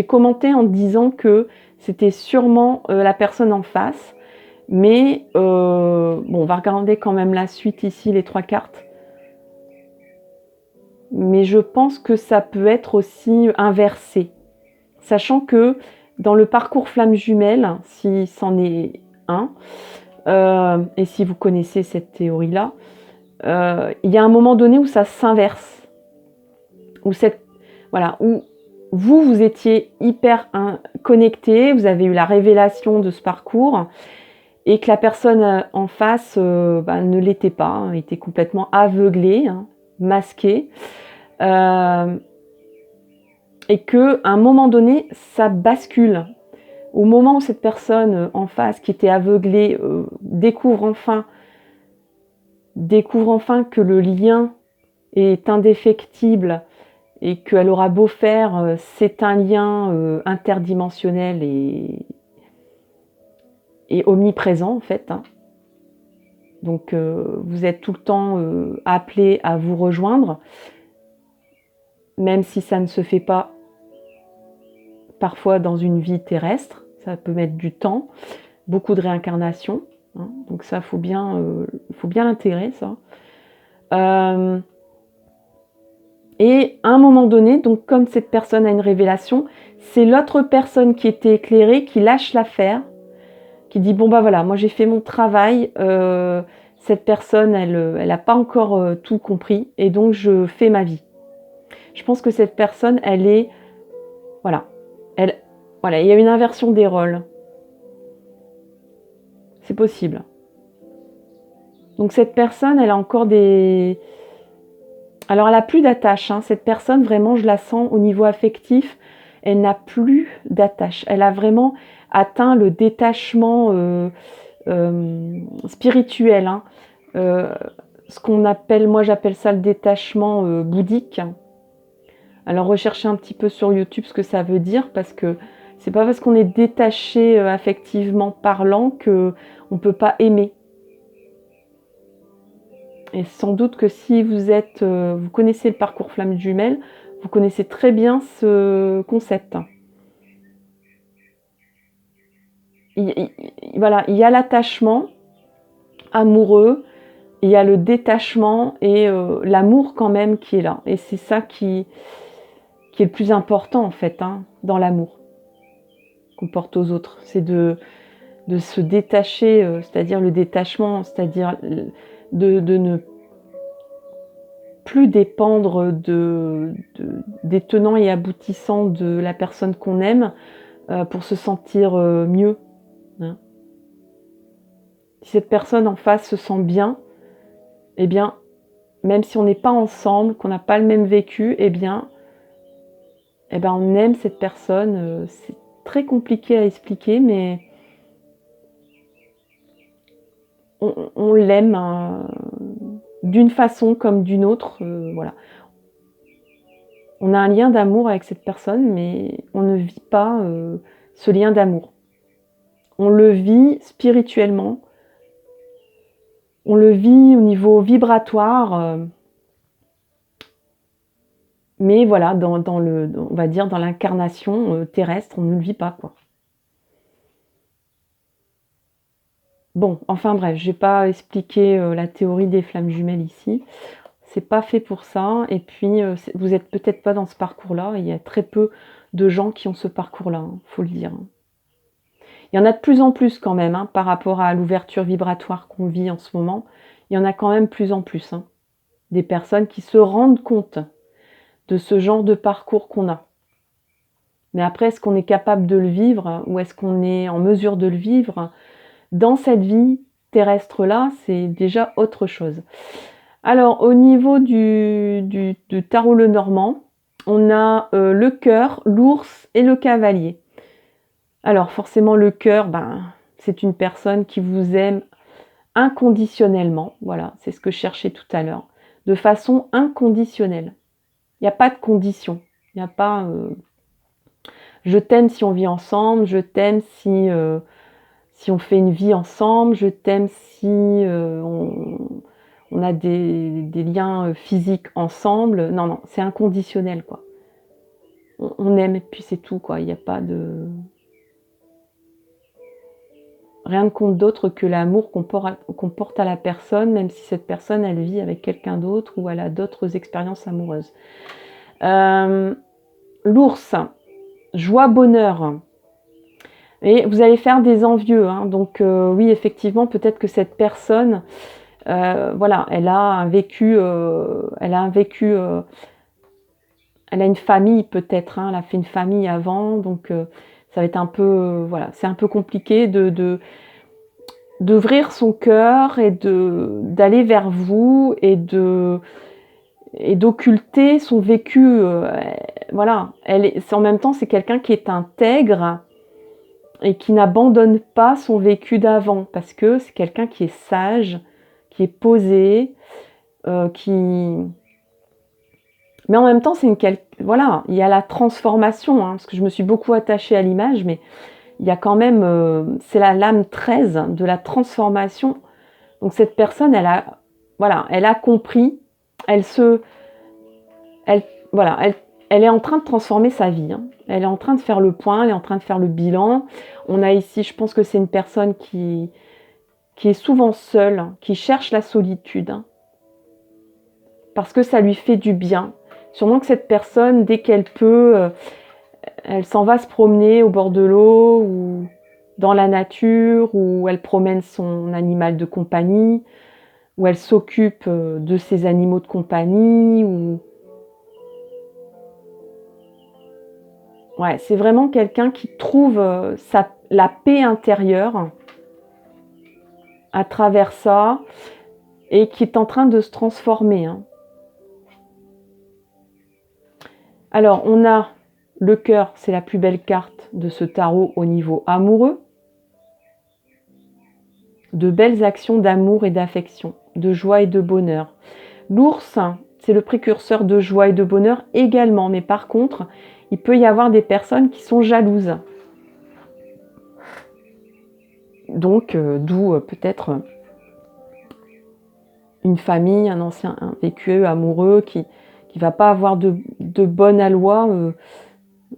commenté en disant que c'était sûrement la personne en face, mais bon, on va regarder quand même la suite ici, les 3 cartes. Mais je pense que ça peut être aussi inversé, sachant que dans le parcours flamme jumelle, si c'en est un, et si vous connaissez cette théorie-là, il y a un moment donné où ça s'inverse, où vous étiez hyper connecté, vous avez eu la révélation de ce parcours, et que la personne en face ne l'était pas, hein, était complètement aveuglée, hein, masquée, et qu'à un moment donné, ça bascule. Au moment où cette personne en face, qui était aveuglée, découvre enfin que le lien est indéfectible et qu'elle aura beau faire, c'est un lien interdimensionnel et omniprésent en fait, hein. Donc vous êtes tout le temps appelé à vous rejoindre, même si ça ne se fait pas parfois dans une vie terrestre, ça peut mettre du temps, beaucoup de réincarnation, hein, donc ça faut bien l'intégrer, ça. Et à un moment donné, donc comme cette personne a une révélation, c'est l'autre personne qui était éclairée qui lâche l'affaire, qui dit bon bah voilà, moi j'ai fait mon travail, cette personne elle n'a pas encore tout compris et donc je fais ma vie. Je pense que cette personne elle est voilà, il y a une inversion des rôles. C'est possible. Donc cette personne elle a encore des... Alors elle n'a plus d'attache, hein. Cette personne vraiment je la sens au niveau affectif, elle n'a plus d'attache. Elle a vraiment atteint le détachement spirituel, hein. Ce qu'on appelle, moi j'appelle ça le détachement bouddhique. Alors recherchez un petit peu sur YouTube ce que ça veut dire, parce que c'est pas parce qu'on est détaché affectivement parlant que on peut pas aimer. Et sans doute que si vous connaissez le parcours flamme jumelle, vous connaissez très bien ce concept. Voilà, il y a l'attachement amoureux, il y a le détachement et l'amour quand même qui est là. Et c'est ça qui est le plus important en fait, hein, dans l'amour qu'on porte aux autres. C'est de se détacher, c'est-à-dire le détachement, c'est-à-dire de ne plus dépendre des tenants et aboutissants de la personne qu'on aime pour se sentir mieux, hein. Si cette personne en face se sent bien, eh bien, même si on n'est pas ensemble, qu'on n'a pas le même vécu, eh bien, on aime cette personne. C'est très compliqué à expliquer, mais on l'aime, hein, d'une façon comme d'une autre. Voilà. On a un lien d'amour avec cette personne, mais on ne vit pas ce lien d'amour. On le vit spirituellement, on le vit au niveau vibratoire, mais voilà, on va dire dans l'incarnation terrestre, on ne le vit pas, quoi. Bon, enfin bref, je vais pas expliquer la théorie des flammes jumelles ici. C'est pas fait pour ça. Et puis, vous êtes peut-être pas dans ce parcours-là. Il y a très peu de gens qui ont ce parcours-là, hein, faut le dire. Il y en a de plus en plus quand même, hein, par rapport à l'ouverture vibratoire qu'on vit en ce moment. Il y en a quand même plus en plus, hein, des personnes qui se rendent compte de ce genre de parcours qu'on a. Mais après, est-ce qu'on est capable de le vivre ou est-ce qu'on est en mesure de le vivre dans cette vie terrestre-là? C'est déjà autre chose. Alors, au niveau du tarot Lenormand, on a le cœur, l'ours et le cavalier. Alors, forcément, le cœur, c'est une personne qui vous aime inconditionnellement. Voilà, c'est ce que je cherchais tout à l'heure. De façon inconditionnelle. Il n'y a pas de condition. Il n'y a pas je t'aime si on vit ensemble, je t'aime si on fait une vie ensemble, je t'aime si on a des liens physiques ensemble. Non, non, c'est inconditionnel, quoi. On aime et puis c'est tout, quoi. Il n'y a pas de... Rien de compte d'autre que l'amour qu'on porte à la personne, même si cette personne, elle vit avec quelqu'un d'autre ou elle a d'autres expériences amoureuses. L'ours, joie, bonheur. Et vous allez faire des envieux, hein. Donc oui, effectivement, peut-être que cette personne, voilà, elle a une famille peut-être, hein, elle a fait une famille avant, donc ça va être un peu, voilà, c'est un peu compliqué d'ouvrir son cœur et d'aller vers vous et d'occulter son vécu. Voilà, en même temps, c'est quelqu'un qui est intègre et qui n'abandonne pas son vécu d'avant, parce que c'est quelqu'un qui est sage, qui est posé, mais en même temps, voilà, il y a la transformation, hein, parce que je me suis beaucoup attachée à l'image, mais il y a quand même, c'est la lame 13 de la transformation. Donc cette personne, elle a compris, voilà, elle est en train de transformer sa vie, hein. Elle est en train de faire le point, elle est en train de faire le bilan. On a ici, je pense que c'est une personne qui est souvent seule, qui cherche la solitude, hein, parce que ça lui fait du bien. Sûrement que cette personne, dès qu'elle peut, elle s'en va se promener au bord de l'eau ou dans la nature, ou elle promène son animal de compagnie, ou elle s'occupe de ses animaux de compagnie, ou... Ouais, c'est vraiment quelqu'un qui trouve la paix intérieure à travers ça et qui est en train de se transformer, hein. Alors, on a le cœur, c'est la plus belle carte de ce tarot au niveau amoureux. De belles actions d'amour et d'affection, de joie et de bonheur. L'ours, c'est le précurseur de joie et de bonheur également, mais par contre, il peut y avoir des personnes qui sont jalouses. Donc, d'où peut-être une famille, un vécu amoureux qui va pas avoir de bonne aloi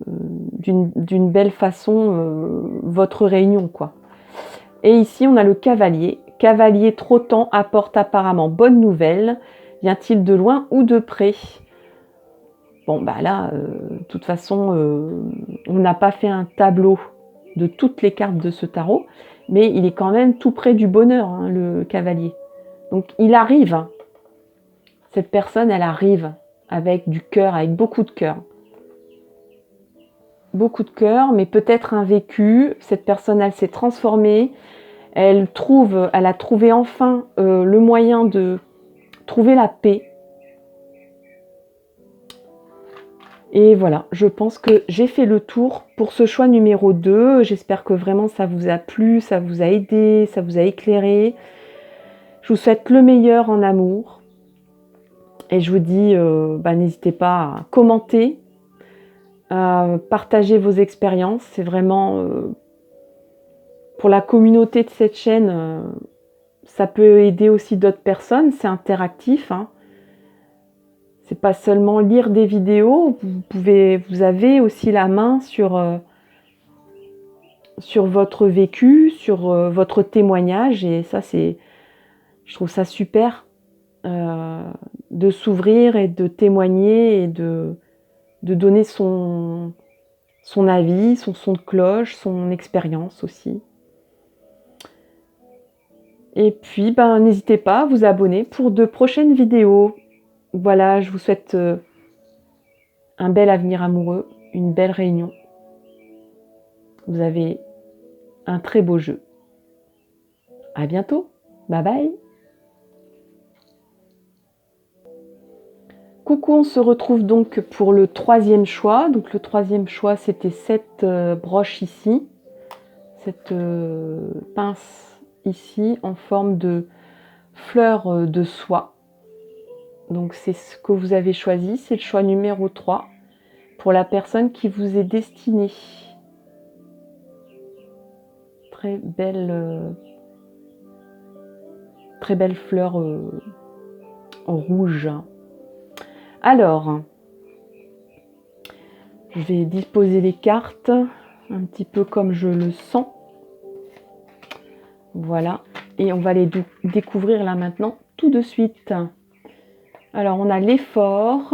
d'une belle façon votre réunion, quoi. Et ici, on a le cavalier. Cavalier trottant apporte apparemment bonne nouvelle. Vient-il de loin ou de près? Bon, là, de toute façon, on n'a pas fait un tableau de toutes les cartes de ce tarot, mais il est quand même tout près du bonheur, hein, le cavalier. Donc, il arrive, hein. Cette personne, elle arrive avec du cœur, avec beaucoup de cœur. Beaucoup de cœur, mais peut-être un vécu. Cette personne, elle s'est transformée. Elle a trouvé enfin le moyen de trouver la paix. Et voilà, je pense que j'ai fait le tour pour ce choix numéro 2. J'espère que vraiment ça vous a plu, ça vous a aidé, ça vous a éclairé. Je vous souhaite le meilleur en amour. Et je vous dis, n'hésitez pas à commenter, partagez vos expériences. C'est vraiment pour la communauté de cette chaîne, ça peut aider aussi d'autres personnes. C'est interactif, hein. C'est pas seulement lire des vidéos. Vous avez aussi la main sur votre vécu, sur votre témoignage, et ça, je trouve ça super de s'ouvrir et de témoigner et de donner son avis, son son de cloche, son expérience aussi. Et puis, n'hésitez pas à vous abonner pour de prochaines vidéos. Voilà, je vous souhaite un bel avenir amoureux, une belle réunion. Vous avez un très beau jeu. À bientôt. Bye bye. Coucou, on se retrouve donc pour le troisième choix. Donc le troisième choix, c'était cette broche ici, cette pince ici en forme de fleur de soie. Donc c'est ce que vous avez choisi, c'est le choix numéro 3 pour la personne qui vous est destinée. Très belle fleur en rouge. Alors, je vais disposer les cartes un petit peu comme je le sens. Voilà, et on va les découvrir là maintenant tout de suite. Alors, on a l'effort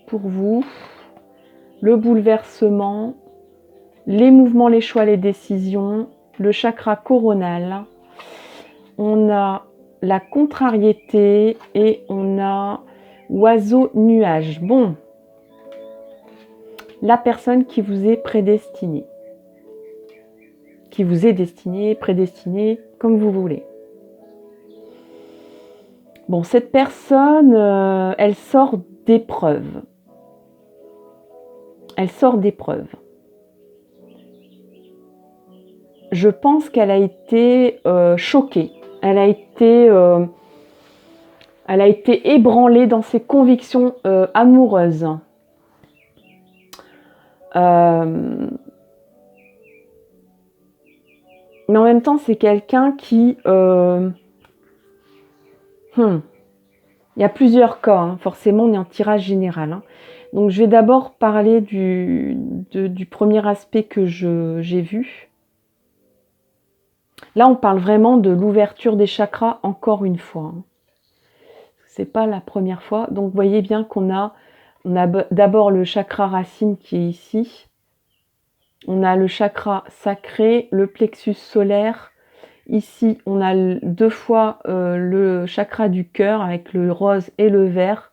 pour vous, le bouleversement, les mouvements, les choix, les décisions, le chakra coronal. On a la contrariété et on a oiseau nuage. Bon, la personne qui vous est prédestinée, qui vous est destinée, prédestinée, comme vous voulez. Bon, cette personne, elle sort d'épreuves. Elle sort d'épreuves. Je pense qu'elle a été choquée. Elle a été ébranlée dans ses convictions amoureuses. Mais en même temps, c'est quelqu'un qui... il y a plusieurs cas, hein. Forcément, on est en tirage général. Hein. Donc, je vais d'abord parler du premier aspect que j'ai vu. Là, on parle vraiment de l'ouverture des chakras, encore une fois. Hein. C'est pas la première fois. Donc, vous voyez bien qu'on a d'abord le chakra racine qui est ici. On a le chakra sacré, le plexus solaire. Ici, on a 2 fois le chakra du cœur avec le rose et le vert.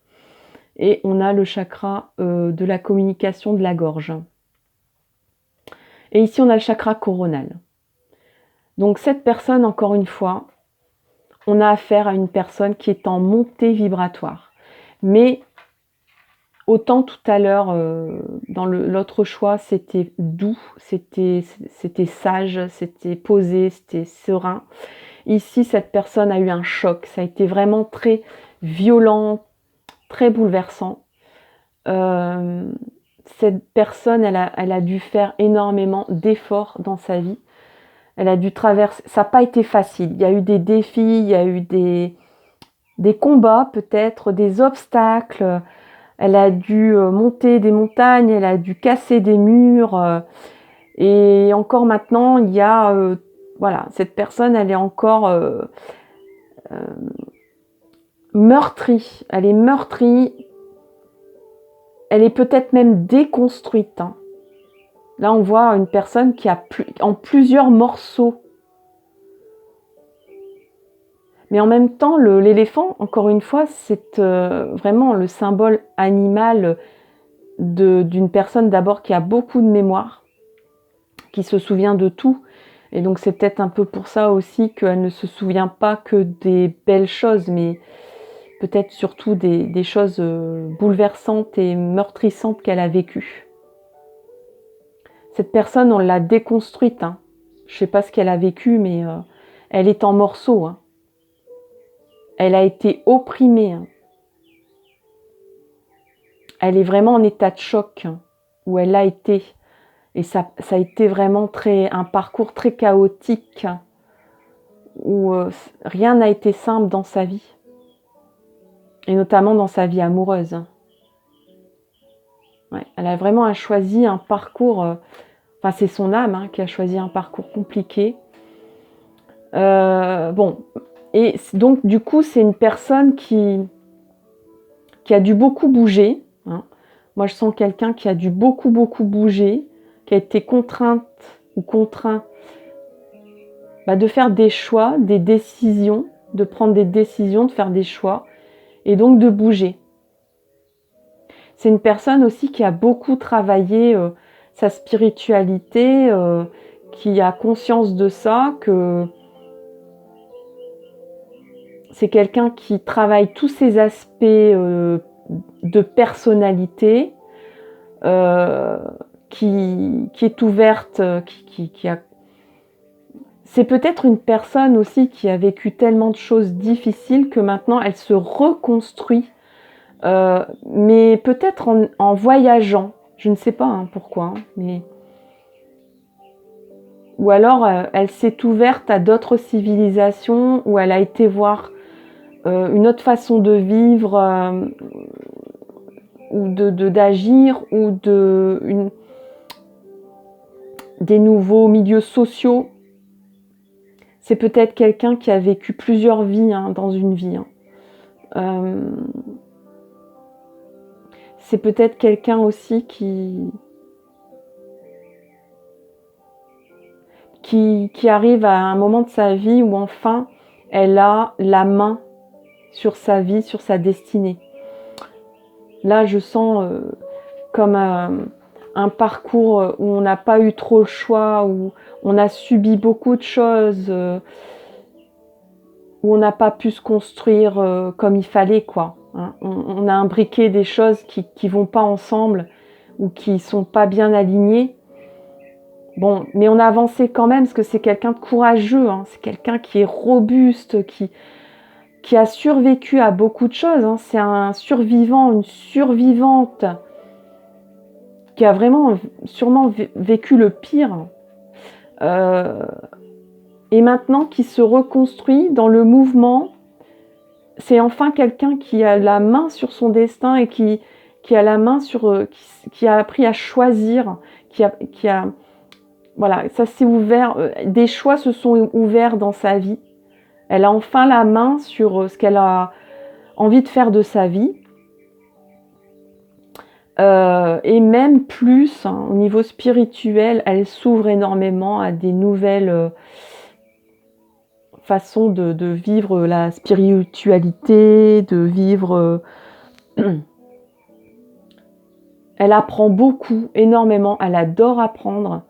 Et on a le chakra de la communication de la gorge. Et ici, on a le chakra coronal. Donc cette personne, encore une fois, on a affaire à une personne qui est en montée vibratoire. Mais autant tout à l'heure, dans l'autre choix, c'était doux, c'était sage, c'était posé, c'était serein. Ici, cette personne a eu un choc. Ça a été vraiment très violent, très bouleversant. Cette personne, elle a dû faire énormément d'efforts dans sa vie. Elle a dû traverser... Ça n'a pas été facile. Il y a eu des défis, il y a eu des combats peut-être, des obstacles. Elle a dû monter des montagnes, elle a dû casser des murs. Et encore maintenant, il y a... voilà, cette personne, elle est encore meurtrie. Elle est meurtrie. Elle est peut-être même déconstruite. Hein. Là, on voit une personne qui a en plusieurs morceaux. Mais en même temps, l'éléphant, encore une fois, c'est vraiment le symbole animal d'une personne d'abord qui a beaucoup de mémoire, qui se souvient de tout. Et donc, c'est peut-être un peu pour ça aussi qu'elle ne se souvient pas que des belles choses, mais peut-être surtout des choses bouleversantes et meurtrissantes qu'elle a vécues. Cette personne, on l'a déconstruite. Hein. Je ne sais pas ce qu'elle a vécu, mais elle est en morceaux. Hein. Elle a été opprimée. Hein. Elle est vraiment en état de choc. Hein. où elle a été. Et ça a été vraiment un parcours très chaotique, où rien n'a été simple dans sa vie. Et notamment dans sa vie amoureuse. Ouais, elle a vraiment choisi un parcours... Enfin, c'est son âme qui a choisi un parcours compliqué. Bon, et donc du coup, c'est une personne qui a dû beaucoup bouger. Moi, je sens quelqu'un qui a dû beaucoup bouger, qui a été contrainte ou contraint de faire des choix, des décisions, de prendre des décisions, de faire des choix, et donc de bouger. C'est une personne aussi qui a beaucoup travaillé sa spiritualité, qui a conscience de ça, que c'est quelqu'un qui travaille tous ces aspects de personnalité, qui est ouverte, qui a... C'est peut-être une personne aussi qui a vécu tellement de choses difficiles que maintenant elle se reconstruit, mais peut-être en voyageant. Je ne sais pas pourquoi, mais... Ou alors elle s'est ouverte à d'autres civilisations, où elle a été voir une autre façon de vivre, ou d'agir, ou des nouveaux milieux sociaux. C'est peut-être quelqu'un qui a vécu plusieurs vies dans une vie. C'est peut-être quelqu'un aussi qui arrive à un moment de sa vie où enfin elle a la main sur sa vie, sur sa destinée. Là, je sens comme un parcours où on n'a pas eu trop le choix, où on a subi beaucoup de choses, où on n'a pas pu se construire comme il fallait, quoi. On a imbriqué des choses qui vont pas ensemble, ou qui sont pas bien alignées. Bon, mais on a avancé quand même, parce que c'est quelqu'un de courageux, c'est quelqu'un qui est robuste, qui a survécu à beaucoup de choses. C'est un survivant, une survivante, qui a vraiment sûrement vécu le pire. Et maintenant qui se reconstruit dans le mouvement. C'est enfin quelqu'un qui a la main sur son destin, et qui a la main sur... qui a appris à choisir, qui a voilà, ça s'est ouvert, des choix se sont ouverts dans sa vie. Elle a enfin la main sur ce qu'elle a envie de faire de sa vie. Et même plus, au niveau spirituel, elle s'ouvre énormément à des nouvelles façons de vivre la spiritualité, de vivre... Elle apprend beaucoup, énormément, elle adore apprendre,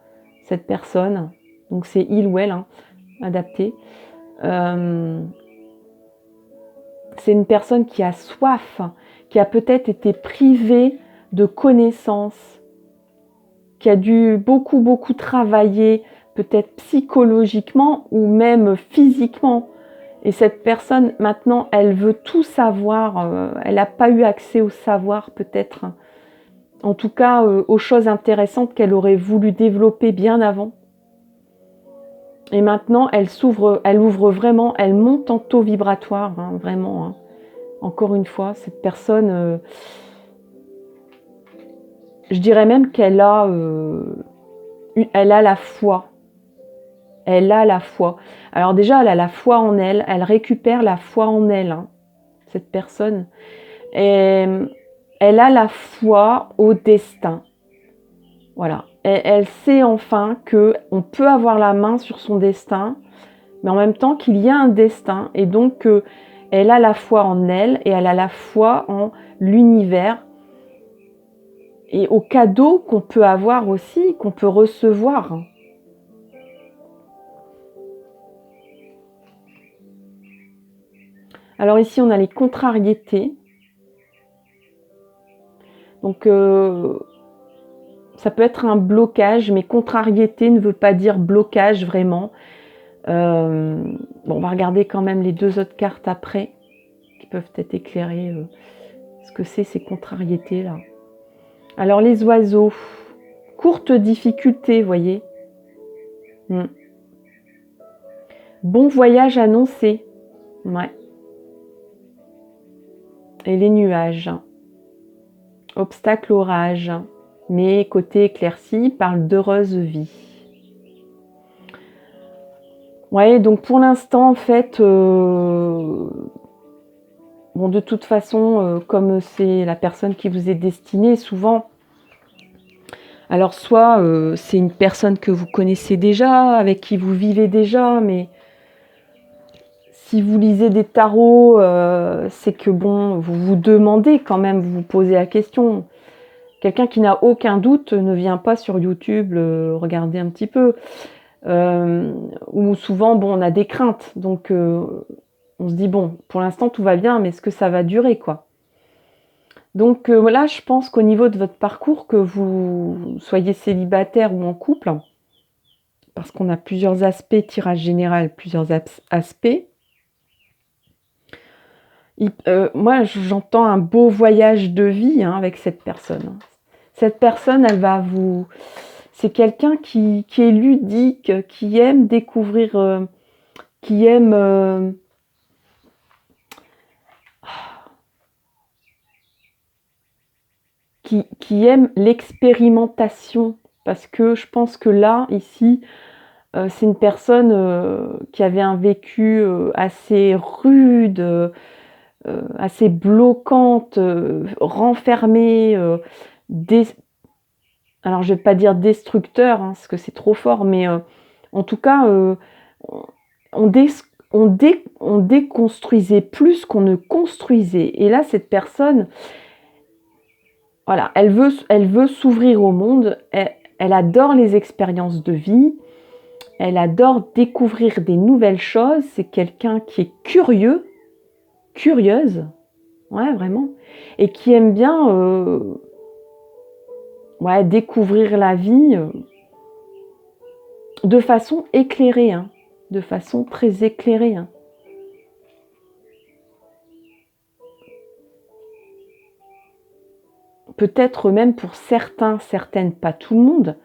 cette personne. Donc c'est il ou elle, adapté. C'est une personne qui a soif, qui a peut-être été privée de connaissances, qui a dû beaucoup travailler, peut-être psychologiquement ou même physiquement. Et cette personne, maintenant, elle veut tout savoir. Elle n'a pas eu accès au savoir, peut-être. En tout cas, aux choses intéressantes qu'elle aurait voulu développer bien avant. Et maintenant, elle ouvre vraiment, elle monte en taux vibratoire, vraiment. Encore une fois, cette personne, je dirais même qu'elle a, elle a la foi. Elle a la foi. Alors déjà, elle a la foi en elle, elle récupère la foi en elle, cette personne. Et elle a la foi au destin. Voilà. Elle sait enfin qu'on peut avoir la main sur son destin, mais en même temps qu'il y a un destin. Et donc, elle a la foi en elle, et elle a la foi en l'univers. Et aux cadeaux qu'on peut avoir aussi, qu'on peut recevoir. Alors ici, on a les contrariétés. Donc, ça peut être un blocage, mais contrariété ne veut pas dire blocage vraiment. Bon, on va regarder quand même les deux autres cartes après, qui peuvent peut-être éclairer ce que c'est ces contrariétés-là. Alors les oiseaux, courte difficulté, voyez. Bon voyage annoncé. Ouais. Et les nuages. Obstacle orage. Mais côté éclairci, parle d'heureuse vie. Ouais, donc pour l'instant, en fait, bon, de toute façon, comme c'est la personne qui vous est destinée, souvent, alors soit c'est une personne que vous connaissez déjà, avec qui vous vivez déjà, mais si vous lisez des tarots, c'est que bon, vous vous demandez quand même, vous vous posez la question. Quelqu'un qui n'a aucun doute ne vient pas sur YouTube regarder un petit peu. Ou souvent, bon, on a des craintes, donc on se dit, bon, pour l'instant tout va bien, mais est-ce que ça va durer, quoi? Donc là, je pense qu'au niveau de votre parcours, que vous soyez célibataire ou en couple, parce qu'on a plusieurs aspects, tirage général, plusieurs aspects, moi, j'entends un beau voyage de vie avec cette personne. Cette personne, elle va vous... C'est quelqu'un qui est ludique, qui aime découvrir, qui aime... qui aime l'expérimentation. Parce que je pense que là, ici, c'est une personne qui avait un vécu assez rude, assez bloquante, renfermée, alors je vais pas dire destructeur, parce que c'est trop fort, mais en tout cas, on déconstruisait plus qu'on ne construisait. Et là, cette personne, voilà, elle veut s'ouvrir au monde, elle adore les expériences de vie, elle adore découvrir des nouvelles choses, c'est quelqu'un qui est curieux, curieuse, ouais, vraiment, et qui aime bien découvrir la vie de façon éclairée, de façon très éclairée. Peut-être même pour certains, certaines, pas tout le monde,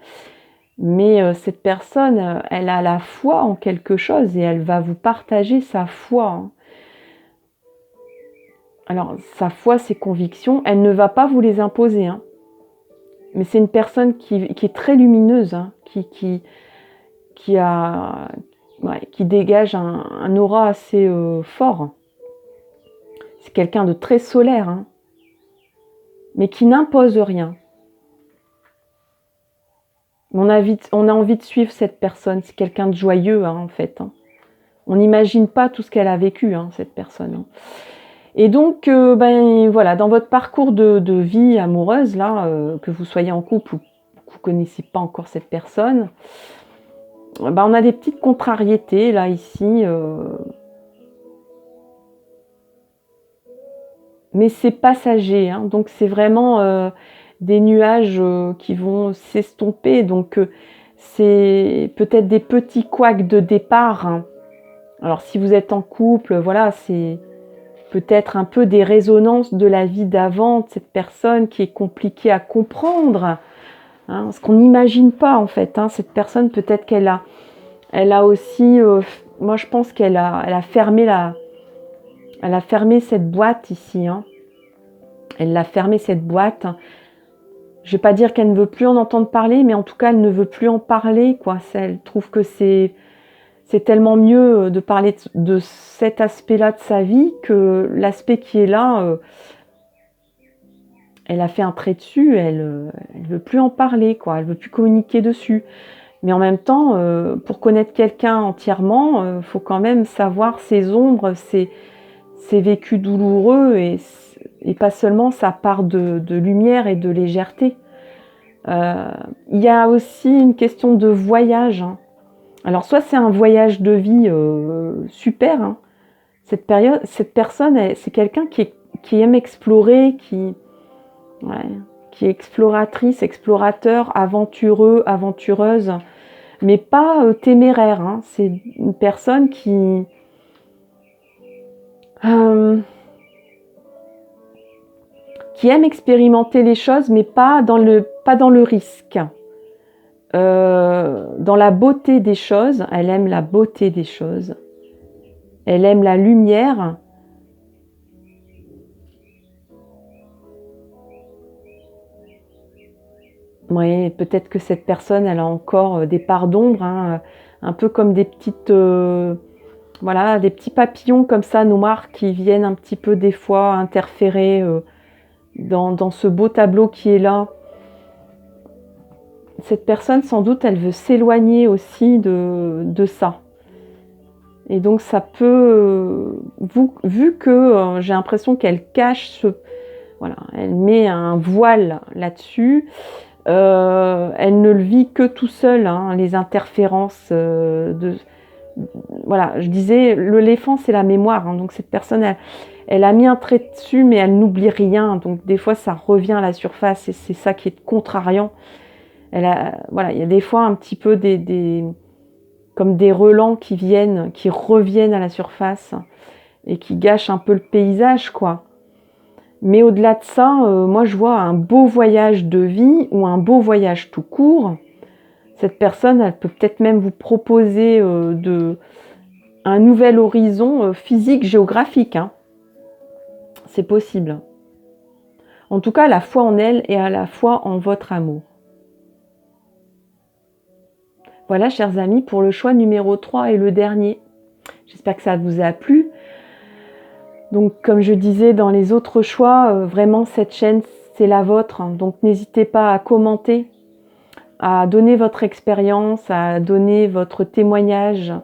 mais cette personne, elle a la foi en quelque chose et elle va vous partager sa foi. Alors, sa foi, ses convictions, elle ne va pas vous les imposer. Mais c'est une personne qui est très lumineuse, qui dégage un aura assez fort. C'est quelqu'un de très solaire, mais qui n'impose rien. On a envie de suivre cette personne. C'est quelqu'un de joyeux, en fait. On n'imagine pas tout ce qu'elle a vécu, cette personne. Et donc, voilà, dans votre parcours de vie amoureuse, là, que vous soyez en couple ou que vous ne connaissez pas encore cette personne, on a des petites contrariétés, là, ici. Mais c'est passager, donc c'est vraiment des nuages qui vont s'estomper. Donc, c'est peut-être des petits couacs de départ. Alors, si vous êtes en couple, voilà, c'est peut-être un peu des résonances de la vie d'avant de cette personne qui est compliquée à comprendre, ce qu'on n'imagine pas en fait. Cette personne, peut-être qu'elle a aussi, moi je pense qu'elle a fermé cette boîte ici. Elle a fermé cette boîte. Je vais pas dire qu'elle ne veut plus en entendre parler, mais en tout cas elle ne veut plus en parler, quoi. Elle trouve que c'est tellement mieux de parler de cet aspect-là de sa vie que l'aspect qui est là, elle a fait un trait dessus, elle veut plus en parler, quoi. Elle veut plus communiquer dessus. Mais en même temps, pour connaître quelqu'un entièrement, faut quand même savoir ses ombres, ses vécus douloureux et pas seulement sa part de lumière et de légèreté. Il y a aussi une question de voyage. Alors soit c'est un voyage de vie super. Cette personne, c'est quelqu'un qui aime explorer, qui est exploratrice, explorateur, aventureux, aventureuse, mais pas téméraire. C'est une personne qui aime expérimenter les choses, mais pas dans le risque. dans la beauté des choses. Elle aime la beauté des choses. Elle aime la lumière. Oui, peut-être que cette personne, elle a encore des parts d'ombre, hein, un peu comme des petites, voilà, des petits papillons comme ça, noirs, qui viennent un petit peu des fois interférer dans ce beau tableau qui est là. Cette personne, sans doute, elle veut s'éloigner aussi de ça. Et donc ça peut, vu que j'ai l'impression qu'elle cache, voilà, elle met un voile là-dessus, elle ne le vit que tout seul, hein, les interférences voilà, je disais, l'éléphant c'est la mémoire, hein, donc cette personne, elle a mis un trait dessus, mais elle n'oublie rien, donc des fois ça revient à la surface, et c'est ça qui est contrariant. Voilà, il y a des fois un petit peu comme des relents qui reviennent à la surface et qui gâchent un peu le paysage, quoi. Mais au-delà de ça, moi je vois un beau voyage de vie ou un beau voyage tout court. Cette personne, elle peut peut-être même vous proposer un nouvel horizon physique, géographique, hein. C'est possible. En tout cas, à la fois en elle et à la fois en votre amour. Voilà, chers amis, pour le choix numéro 3 et le dernier. J'espère que ça vous a plu. Donc, comme je disais dans les autres choix, vraiment, cette chaîne, c'est la vôtre. Donc, n'hésitez pas à commenter, à donner votre expérience, à donner votre témoignage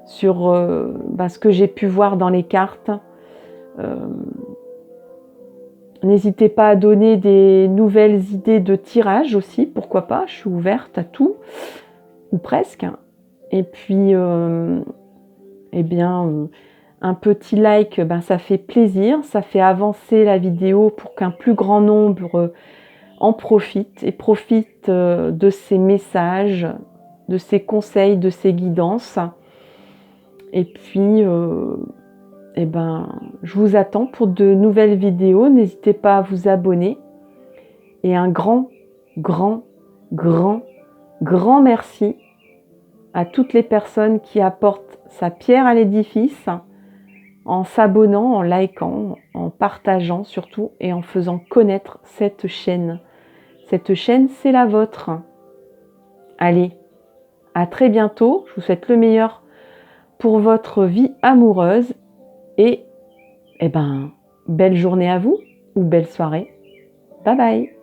sur ce que j'ai pu voir dans les cartes. N'hésitez pas à donner des nouvelles idées de tirage aussi, pourquoi pas, je suis ouverte à tout, ou presque. Et puis, eh bien, un petit like, ça fait plaisir, ça fait avancer la vidéo pour qu'un plus grand nombre en profite et profite de ces messages, de ces conseils, de ces guidances. Et puis, je vous attends pour de nouvelles vidéos. N'hésitez pas à vous abonner. Et un grand, grand, grand, grand merci à toutes les personnes qui apportent sa pierre à l'édifice en s'abonnant, en likant, en partageant surtout et en faisant connaître cette chaîne. Cette chaîne, c'est la vôtre. Allez, à très bientôt. Je vous souhaite le meilleur pour votre vie amoureuse et belle journée à vous ou belle soirée. Bye bye.